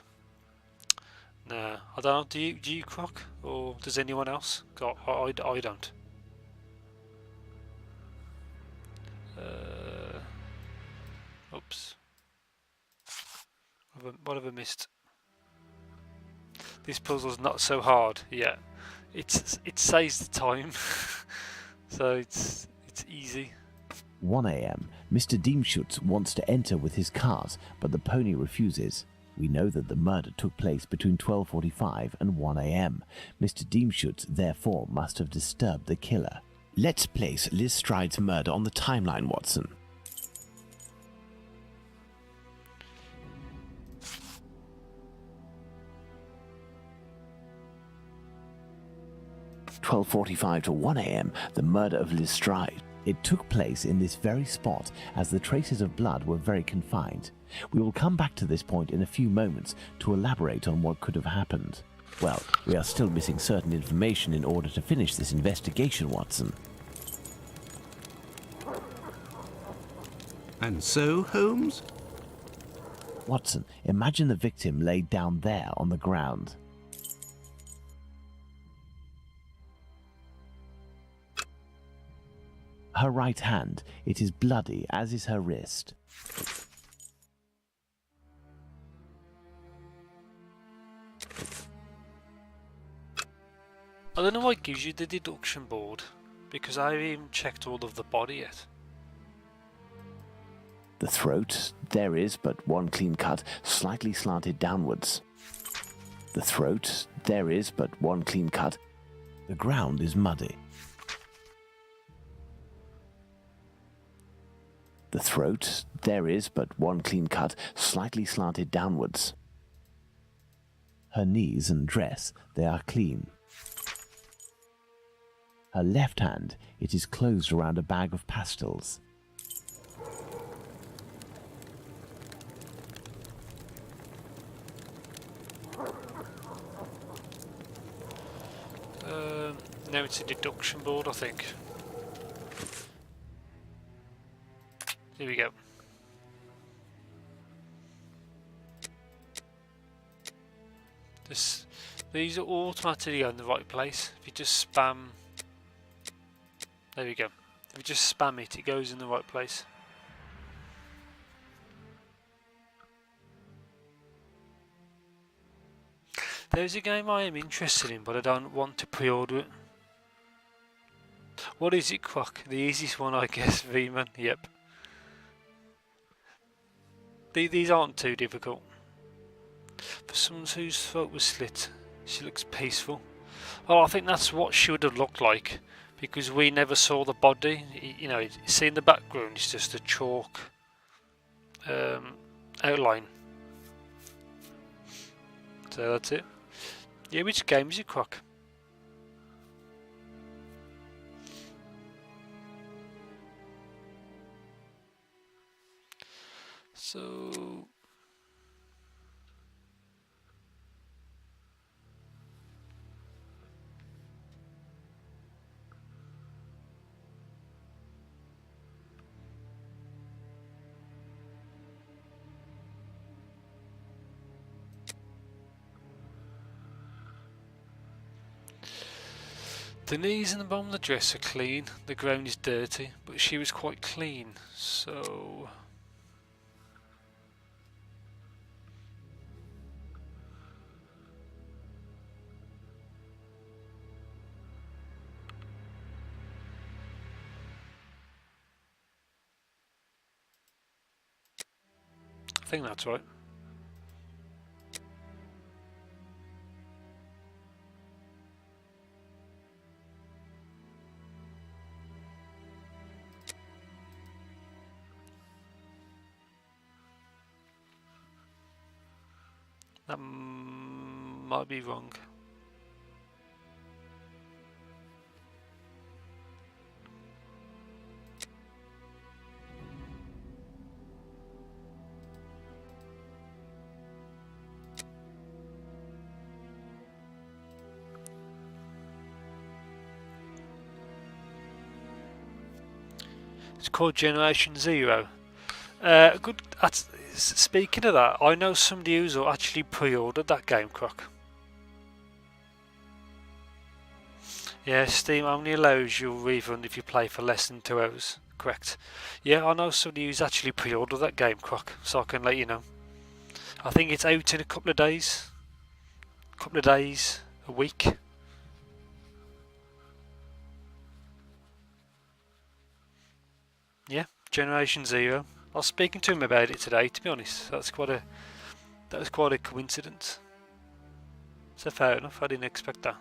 [SPEAKER 1] No, I don't know, do you Croc? Or does anyone else? I don't. Oops. What have I missed? This puzzle's not so hard. Yeah, it saves the time, so it's easy.
[SPEAKER 2] 1 a.m. Mr. Diemschutz wants to enter with his cars, but the pony refuses. We know that the murder took place between 12:45 and 1 a.m. Mr. Diemschutz therefore must have disturbed the killer. Let's place Liz Stride's murder on the timeline, Watson. (12:45 to 1 a.m. The murder of Liz Stride. It took place in this very spot, as the traces of blood were very confined. We will come back to this point in a few moments to elaborate on what could have happened. Well, we are still missing certain information in order to finish this investigation, Watson.
[SPEAKER 11] And so, Holmes?
[SPEAKER 2] Watson, imagine the victim laid down there on the ground. Her right hand, it is bloody, as is her wrist.
[SPEAKER 1] I don't know why it gives you the deduction board, because I haven't even checked all of the body yet.
[SPEAKER 2] The throat, there is but one clean cut, slightly slanted downwards. The throat, there is but one clean cut. The ground is muddy. The throat, there is but one clean cut, slightly slanted downwards. Her knees and dress, they are clean. Her left hand, it is closed around a bag of pastils.
[SPEAKER 1] Now it's a deduction board, I think. Here we go. These are automatically in the right place. If you just spam, there we go. If you just spam it, it goes in the right place. There's a game I am interested in, but I don't want to pre-order it. What is it, Croc? The easiest one, I guess. V-Man. Yep. These aren't too difficult. For someone whose throat was slit, she looks peaceful. Well, I think that's what she would have looked like, because we never saw the body. You know, see in the background, it's just a chalk outline. So that's it. Yeah, which game is it, Croc? So the knees and the bottom of the dress are clean, the ground is dirty, but she was quite clean, so I think that's right. That might be wrong. It's called Generation Zero. Good. Speaking of that, I know somebody who's actually pre-ordered that game, Croc. Yeah, Steam only allows you a refund if you play for less than 2 hours. Correct. Yeah, I know somebody who's actually pre-ordered that game, Croc, so I can let you know. I think it's out in a couple of days. A week. Yeah, Generation Zero. I was speaking to him about it today, to be honest. That was quite a coincidence. So fair enough, I didn't expect that.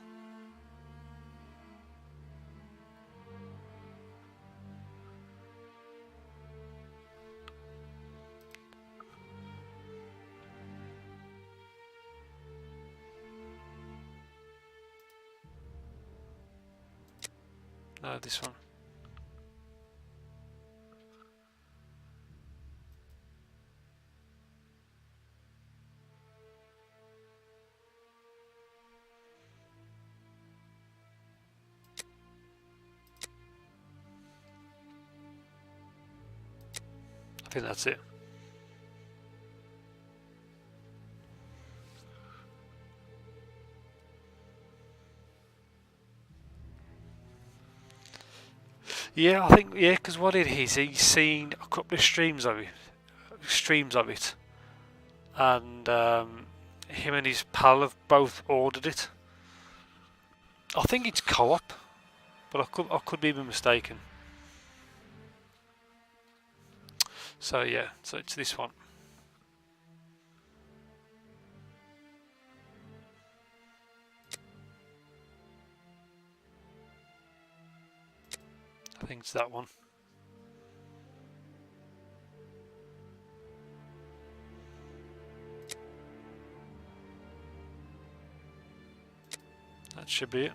[SPEAKER 1] No, this one. think that's it. Yeah, I think, yeah, because what it is, he's seen a couple of streams of it, and him and his pal have both ordered it. I think it's co-op, but I could be mistaken. So yeah, so it's this one. I think it's that one. That should be it.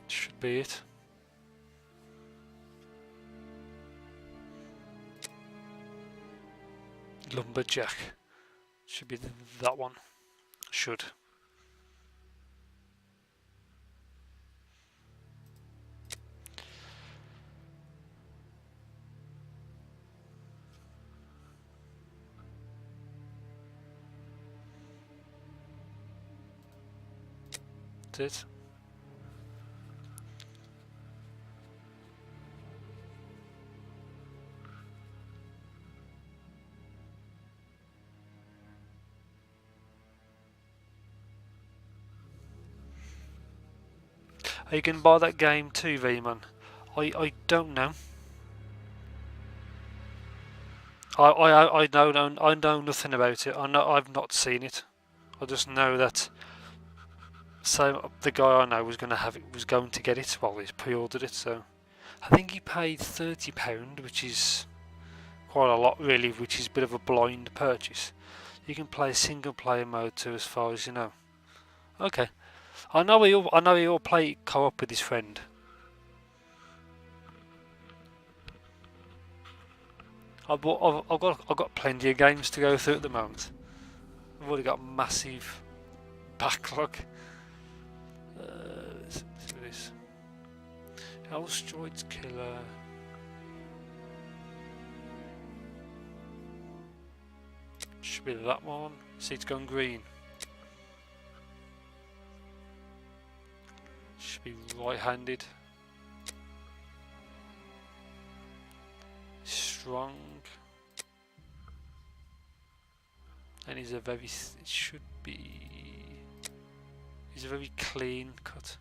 [SPEAKER 1] Should be it. Lumberjack. Should be that one. Should. That's it. Are you going to buy that game too, V-Man? I don't know. I know nothing about it. I've not seen it. I just know that the guy I know was going to get it. Well, he's pre-ordered it, so I think he paid £30, which is quite a lot, really. Which is a bit of a blind purchase. You can play single player mode too, as far as you know. Okay. I know he'll play co-op with his friend. I've got plenty of games to go through at the moment. I've already got a massive backlog. Let's do this. Hellstroid's Killer. Should be that one. See, it's gone green. Should be right-handed. Strong. And he's a very clean cut.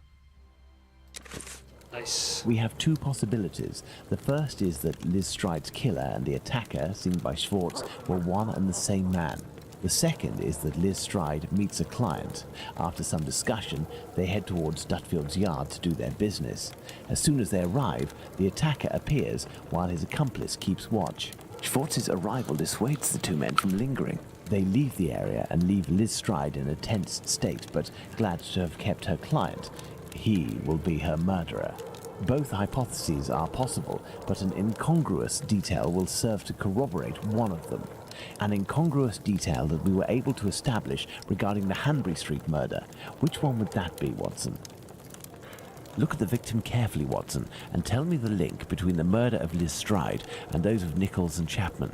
[SPEAKER 1] Nice.
[SPEAKER 2] We have two possibilities. The first is that Liz Stride's killer and the attacker, seen by Schwartz, were one and the same man. The second is that Liz Stride meets a client. After some discussion, they head towards Dutfield's yard to do their business. As soon as they arrive, the attacker appears while his accomplice keeps watch. Schwartz's arrival dissuades the two men from lingering. They leave the area and leave Liz Stride in a tense state, but glad to have kept her client. He will be her murderer. Both hypotheses are possible, but an incongruous detail will serve to corroborate one of them. An incongruous detail that we were able to establish regarding the Hanbury Street murder. Which one would that be, Watson? Look at the victim carefully, Watson, and tell me the link between the murder of Liz Stride and those of Nichols and Chapman.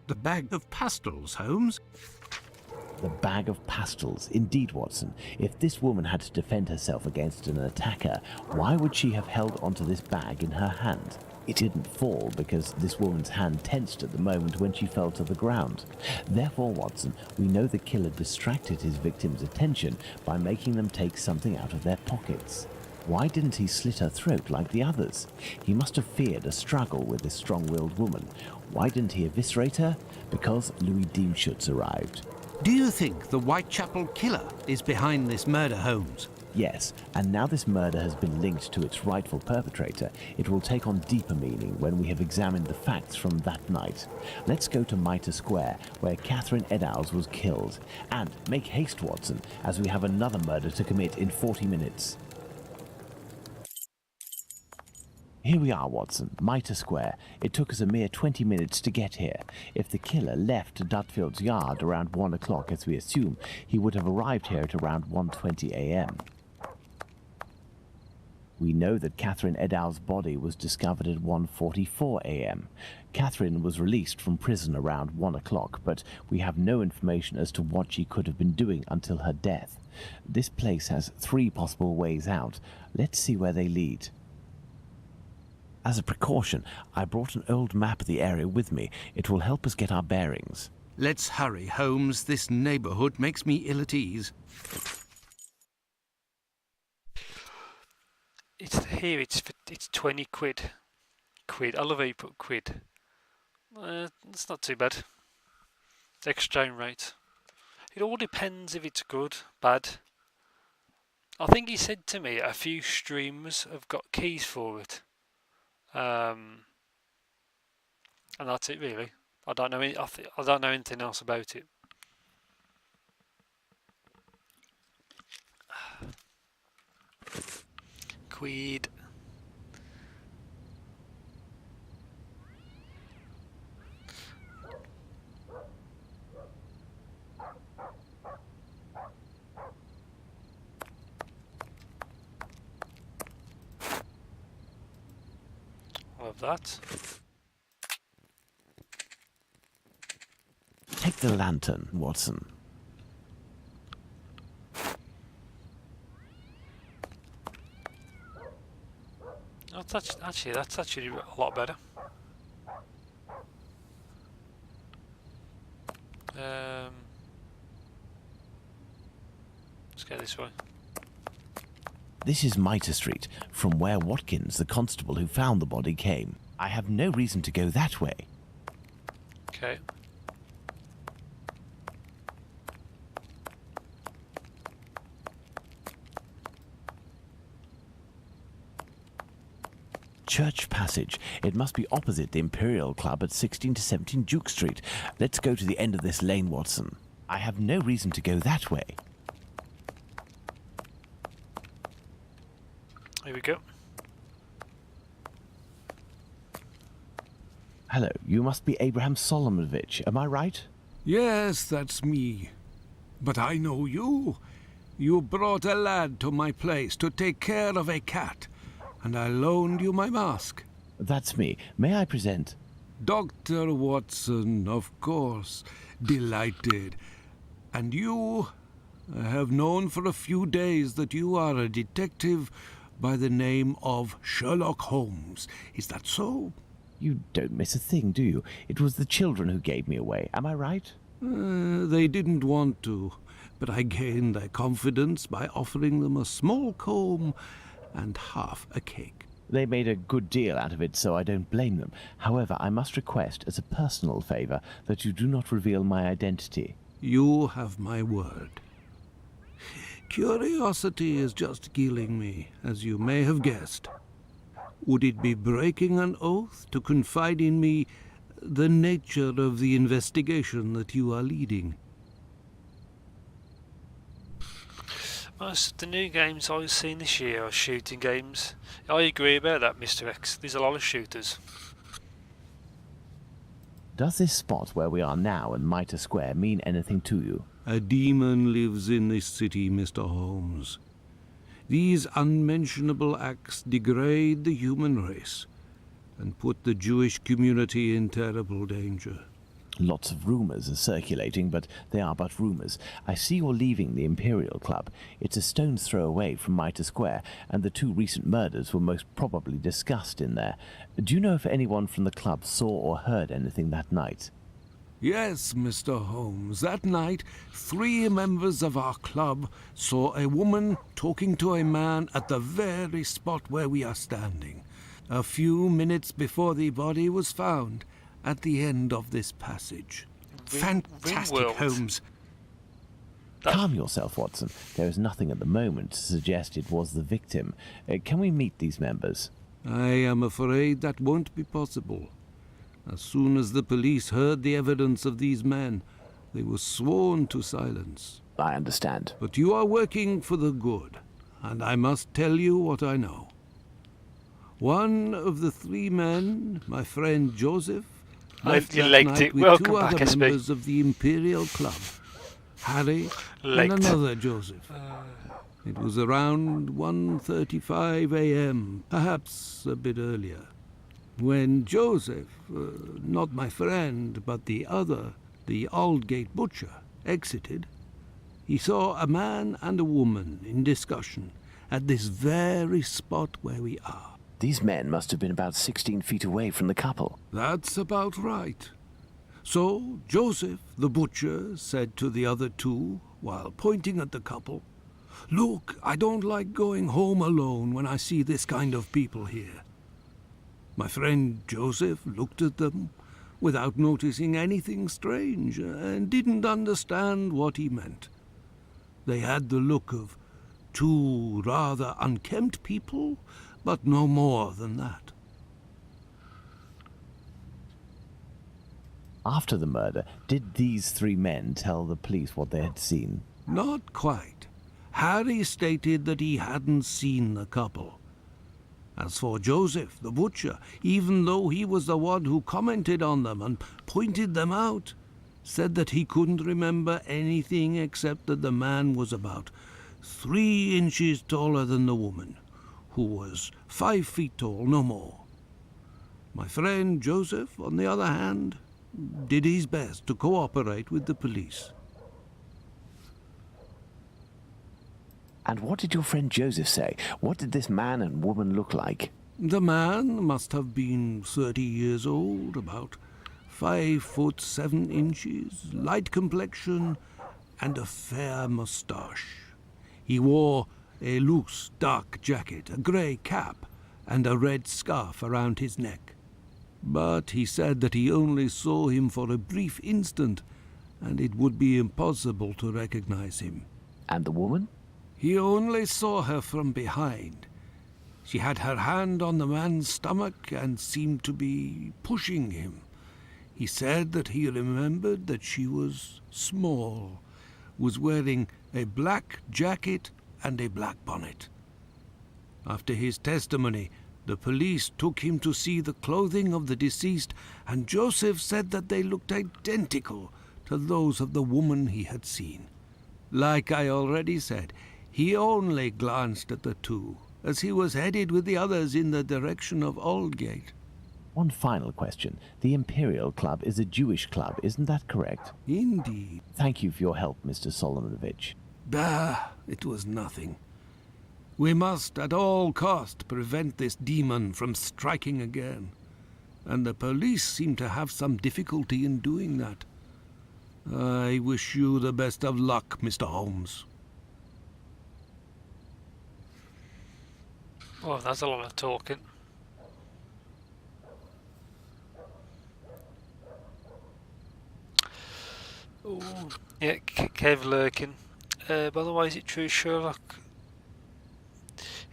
[SPEAKER 7] The bag of pastels, Holmes.
[SPEAKER 2] The bag of pastels. Indeed, Watson. If this woman had to defend herself against an attacker, why would she have held onto this bag in her hand? It didn't fall because this woman's hand tensed at the moment when she fell to the ground. Therefore, Watson, we know the killer distracted his victim's attention by making them take something out of their pockets. Why didn't he slit her throat like the others? He must have feared a struggle with this strong-willed woman. Why didn't he eviscerate her? Because Louis Diemschutz arrived.
[SPEAKER 7] Do you think the Whitechapel killer is behind this murder, Holmes?
[SPEAKER 2] Yes, and now this murder has been linked to its rightful perpetrator, it will take on deeper meaning when we have examined the facts from that night. Let's go to Mitre Square, where Catherine Eddowes was killed. And make haste, Watson, as we have another murder to commit in 40 minutes. Here we are, Watson, Mitre Square. It took us a mere 20 minutes to get here. If the killer left Dudfield's yard around 1 o'clock, as we assume, he would have arrived here at around 1:20 a.m. We know that Catherine Edow's body was discovered at 1:44 a.m. Catherine was released from prison around 1 o'clock, but we have no information as to what she could have been doing until her death. This place has 3 possible ways out. Let's see where they lead. As a precaution, I brought an old map of the area with me. It will help us get our bearings.
[SPEAKER 7] Let's hurry, Holmes. This neighbourhood makes me ill at ease.
[SPEAKER 1] It's 20 quid. I love how you put quid. It's not too bad. Exchange rate. It all depends if it's good, bad. I think he said to me a few streamers have got keys for it. And that's it really. I don't know anything else about it. Quid. Love that.
[SPEAKER 2] Take the lantern, Watson.
[SPEAKER 1] That's actually a lot better. Let's go this way.
[SPEAKER 2] This is Mitre Street, from where Watkins, the constable who found the body, came. I have no reason to go that way.
[SPEAKER 1] Okay.
[SPEAKER 2] Church Passage. It must be opposite the Imperial Club at 16 to 17 Duke Street. Let's go to the end of this lane, Watson. I have no reason to go that way.
[SPEAKER 1] Here we go.
[SPEAKER 2] Hello, you must be Abraham Solomonovich, am I right?
[SPEAKER 7] Yes, that's me. But I know you. You brought a lad to my place to take care of a cat, and I loaned you my mask.
[SPEAKER 2] That's me. May I present?
[SPEAKER 7] Dr. Watson, of course. Delighted. And you? I have known for a few days that you are a detective by the name of Sherlock Holmes. Is that so?
[SPEAKER 2] You don't miss a thing, do you? It was the children who gave me away. Am I right?
[SPEAKER 7] They didn't want to, but I gained their confidence by offering them a small comb and half a cake.
[SPEAKER 2] They made a good deal out of it, so I don't blame them. However, I must request, as a personal favour, that you do not reveal my identity.
[SPEAKER 7] You have my word. Curiosity is just killing me, as you may have guessed. Would it be breaking an oath to confide in me the nature of the investigation that you are leading?
[SPEAKER 1] Most of the new games I've seen this year are shooting games. I agree about that, Mr. X. There's a lot of shooters.
[SPEAKER 2] Does this spot where we are now in Mitre Square mean anything to you?
[SPEAKER 7] A demon lives in this city, Mr. Holmes. These unmentionable acts degrade the human race and put the Jewish community in terrible danger.
[SPEAKER 2] Lots of rumours are circulating, but they are but rumours. I see you're leaving the Imperial Club. It's a stone's throw away from Mitre Square, and the 2 recent murders were most probably discussed in there. Do you know if anyone from the club saw or heard anything that night?
[SPEAKER 7] Yes, Mr. Holmes. That night, 3 members of our club saw a woman talking to a man at the very spot where we are standing, a few minutes before the body was found at the end of this passage. Fantastic, Holmes.
[SPEAKER 2] Calm yourself, Watson. There is nothing at the moment to suggest it was the victim. Can we meet these members?
[SPEAKER 7] I am afraid that won't be possible. As soon as the police heard the evidence of these men, they were sworn to silence.
[SPEAKER 2] I understand.
[SPEAKER 7] But you are working for the good, and I must tell you what I know. One of the three men, my friend Joseph,
[SPEAKER 1] Oh,
[SPEAKER 7] left
[SPEAKER 1] you
[SPEAKER 7] that
[SPEAKER 1] legged
[SPEAKER 7] night
[SPEAKER 1] it.
[SPEAKER 7] with
[SPEAKER 1] Welcome
[SPEAKER 7] two
[SPEAKER 1] back,
[SPEAKER 7] other
[SPEAKER 1] SB.
[SPEAKER 7] members of the Imperial Club, Harry
[SPEAKER 1] Legged.
[SPEAKER 7] and another Joseph. It was around 1:35 a.m., perhaps a bit earlier, when Joseph, not my friend, but the other, the Aldgate butcher, exited. He saw a man and a woman in discussion at this very spot where we are.
[SPEAKER 2] These men must have been about 16 feet away from the couple.
[SPEAKER 7] That's about right. So Joseph, the butcher, said to the other two, while pointing at the couple, "Look, I don't like going home alone when I see this kind of people here." My friend Joseph looked at them without noticing anything strange and didn't understand what he meant. They had the look of two rather unkempt people, but no more than that.
[SPEAKER 2] After the murder, did these three men tell the police what they had seen?
[SPEAKER 7] Not quite. Harry stated that he hadn't seen the couple. As for Joseph, the butcher, even though he was the one who commented on them and pointed them out, said that he couldn't remember anything except that the man was about 3 inches taller than the woman, who was 5 feet tall, no more. My friend Joseph, on the other hand, did his best to cooperate with the police.
[SPEAKER 2] And what did your friend Joseph say? What did this man and woman look like?
[SPEAKER 7] The man must have been 30 years old, about 5'7", light complexion, and a fair moustache. He wore a loose, dark jacket, a grey cap, and a red scarf around his neck. But he said that he only saw him for a brief instant, and it would be impossible to recognize him.
[SPEAKER 2] And the woman?
[SPEAKER 7] He only saw her from behind. She had her hand on the man's stomach and seemed to be pushing him. He said that he remembered that she was small, was wearing a black jacket and a black bonnet. After his testimony, the police took him to see the clothing of the deceased, and Joseph said that they looked identical to those of the woman he had seen. Like I already said, he only glanced at the two, as he was headed with the others in the direction of Aldgate.
[SPEAKER 2] One final question. The Imperial Club is a Jewish club, isn't that correct?
[SPEAKER 7] Indeed.
[SPEAKER 2] Thank you for your help, Mr. Solomonovich.
[SPEAKER 7] Bah, it was nothing. We must at all cost prevent this demon from striking again, and the police seem to have some difficulty in doing that. I wish you the best of luck, Mr. Holmes.
[SPEAKER 1] Oh, that's a lot of talking. Ooh. Yeah, Kev lurking. By the way, is it true Sherlock?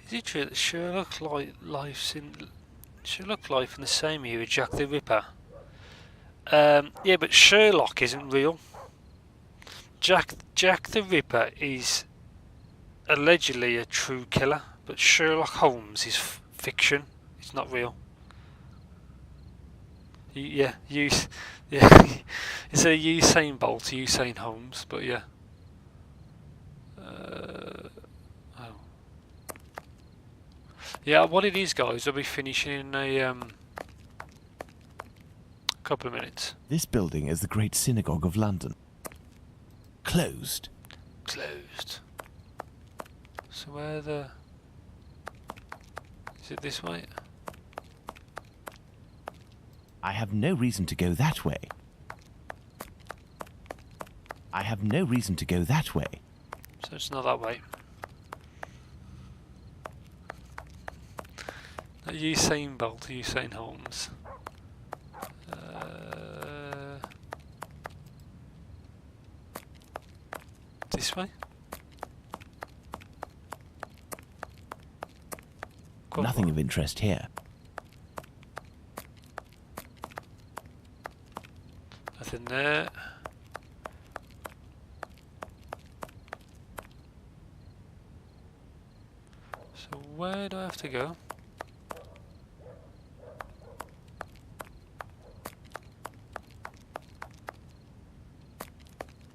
[SPEAKER 1] Is it true that Sherlock life in the same year as Jack the Ripper? Yeah, but Sherlock isn't real. Jack the Ripper is allegedly a true killer, but Sherlock Holmes is fiction. It's not real. Yeah, it's a Usain Bolt, Usain Holmes, but yeah. Yeah, what it is, guys, I'll be finishing in a couple of minutes.
[SPEAKER 2] This building is the Great Synagogue of London. Closed.
[SPEAKER 1] Closed. So where is it this way?
[SPEAKER 2] I have no reason to go that way. I have no reason to go that way.
[SPEAKER 1] So it's not that way. Usain Bolt, Usain Holmes. This way?
[SPEAKER 2] Nothing of interest here.
[SPEAKER 1] Nothing there. So where do I have to go?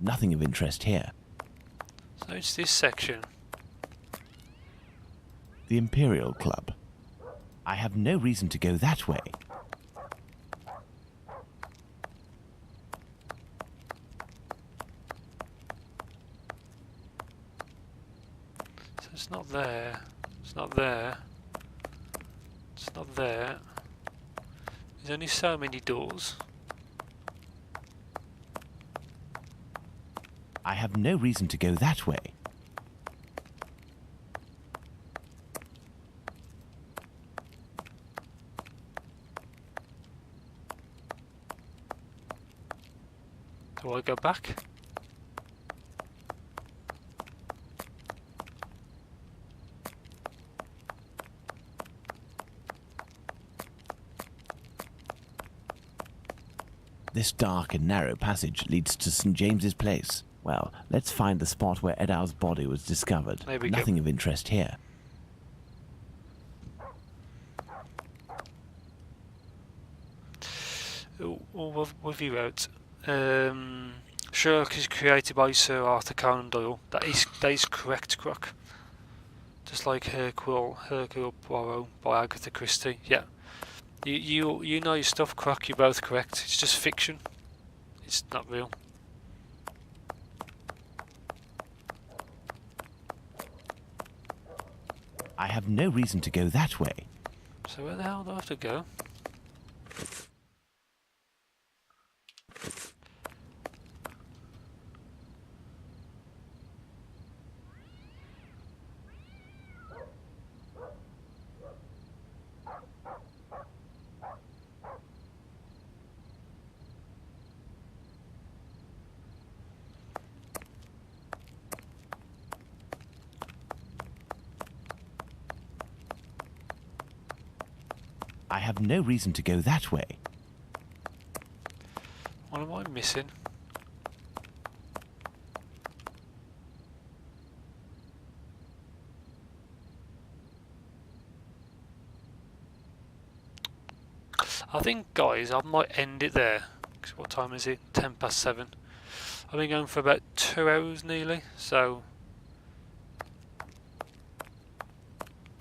[SPEAKER 2] Nothing of interest here.
[SPEAKER 1] So it's this section.
[SPEAKER 2] The Imperial Club. I have no reason to go that way.
[SPEAKER 1] So it's not there. It's not there. It's not there. There's only so many doors.
[SPEAKER 2] I have no reason to go that way.
[SPEAKER 1] Do I go back?
[SPEAKER 2] This dark and narrow passage leads to St. James's Place. Well, let's find the spot where Edow's body was discovered.
[SPEAKER 1] There we go.
[SPEAKER 2] Nothing of interest here.
[SPEAKER 1] What have you wrote? Sherlock is created by Sir Arthur Conan Doyle. That is correct, Croc. Just like Hercule Poirot by Agatha Christie. Yeah. You know your stuff, Croc. You're both correct. It's just fiction. It's not real.
[SPEAKER 2] I have no reason to go that way.
[SPEAKER 1] So where the hell do I have to go?
[SPEAKER 2] I have no reason to go that way.
[SPEAKER 1] What am I missing? I think, guys, I might end it there. 'Cause what time is it? 7:10. I've been going for about 2 hours nearly, so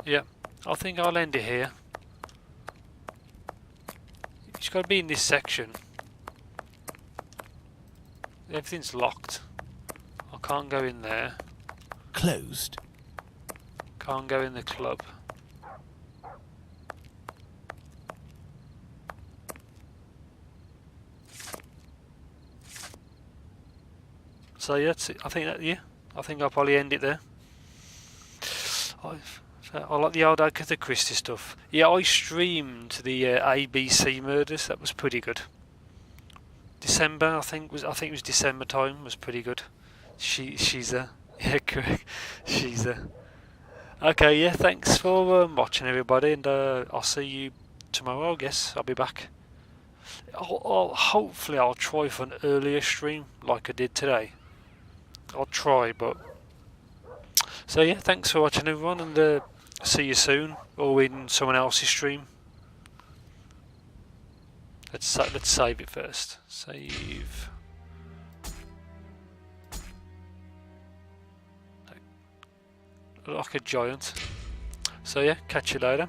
[SPEAKER 1] yeah, I think I'll end it here. It's got to be in this section. Everything's locked. I can't go in there.
[SPEAKER 2] Closed.
[SPEAKER 1] Can't go in the club. So yeah, that's it. I think I'll probably end it there. I like the old Agatha Christie stuff. Yeah, I streamed the ABC murders. That was pretty good. December, I think it was December time. Was pretty good. She's a yeah, correct. She's a okay. Yeah, thanks for watching, everybody, and I'll see you tomorrow. I guess I'll be back. Hopefully I'll try for an earlier stream like I did today. I'll try, but so yeah, thanks for watching, everyone, and see you soon, or in someone else's stream. Let's save it first. Save. Like a giant. So yeah, catch you later.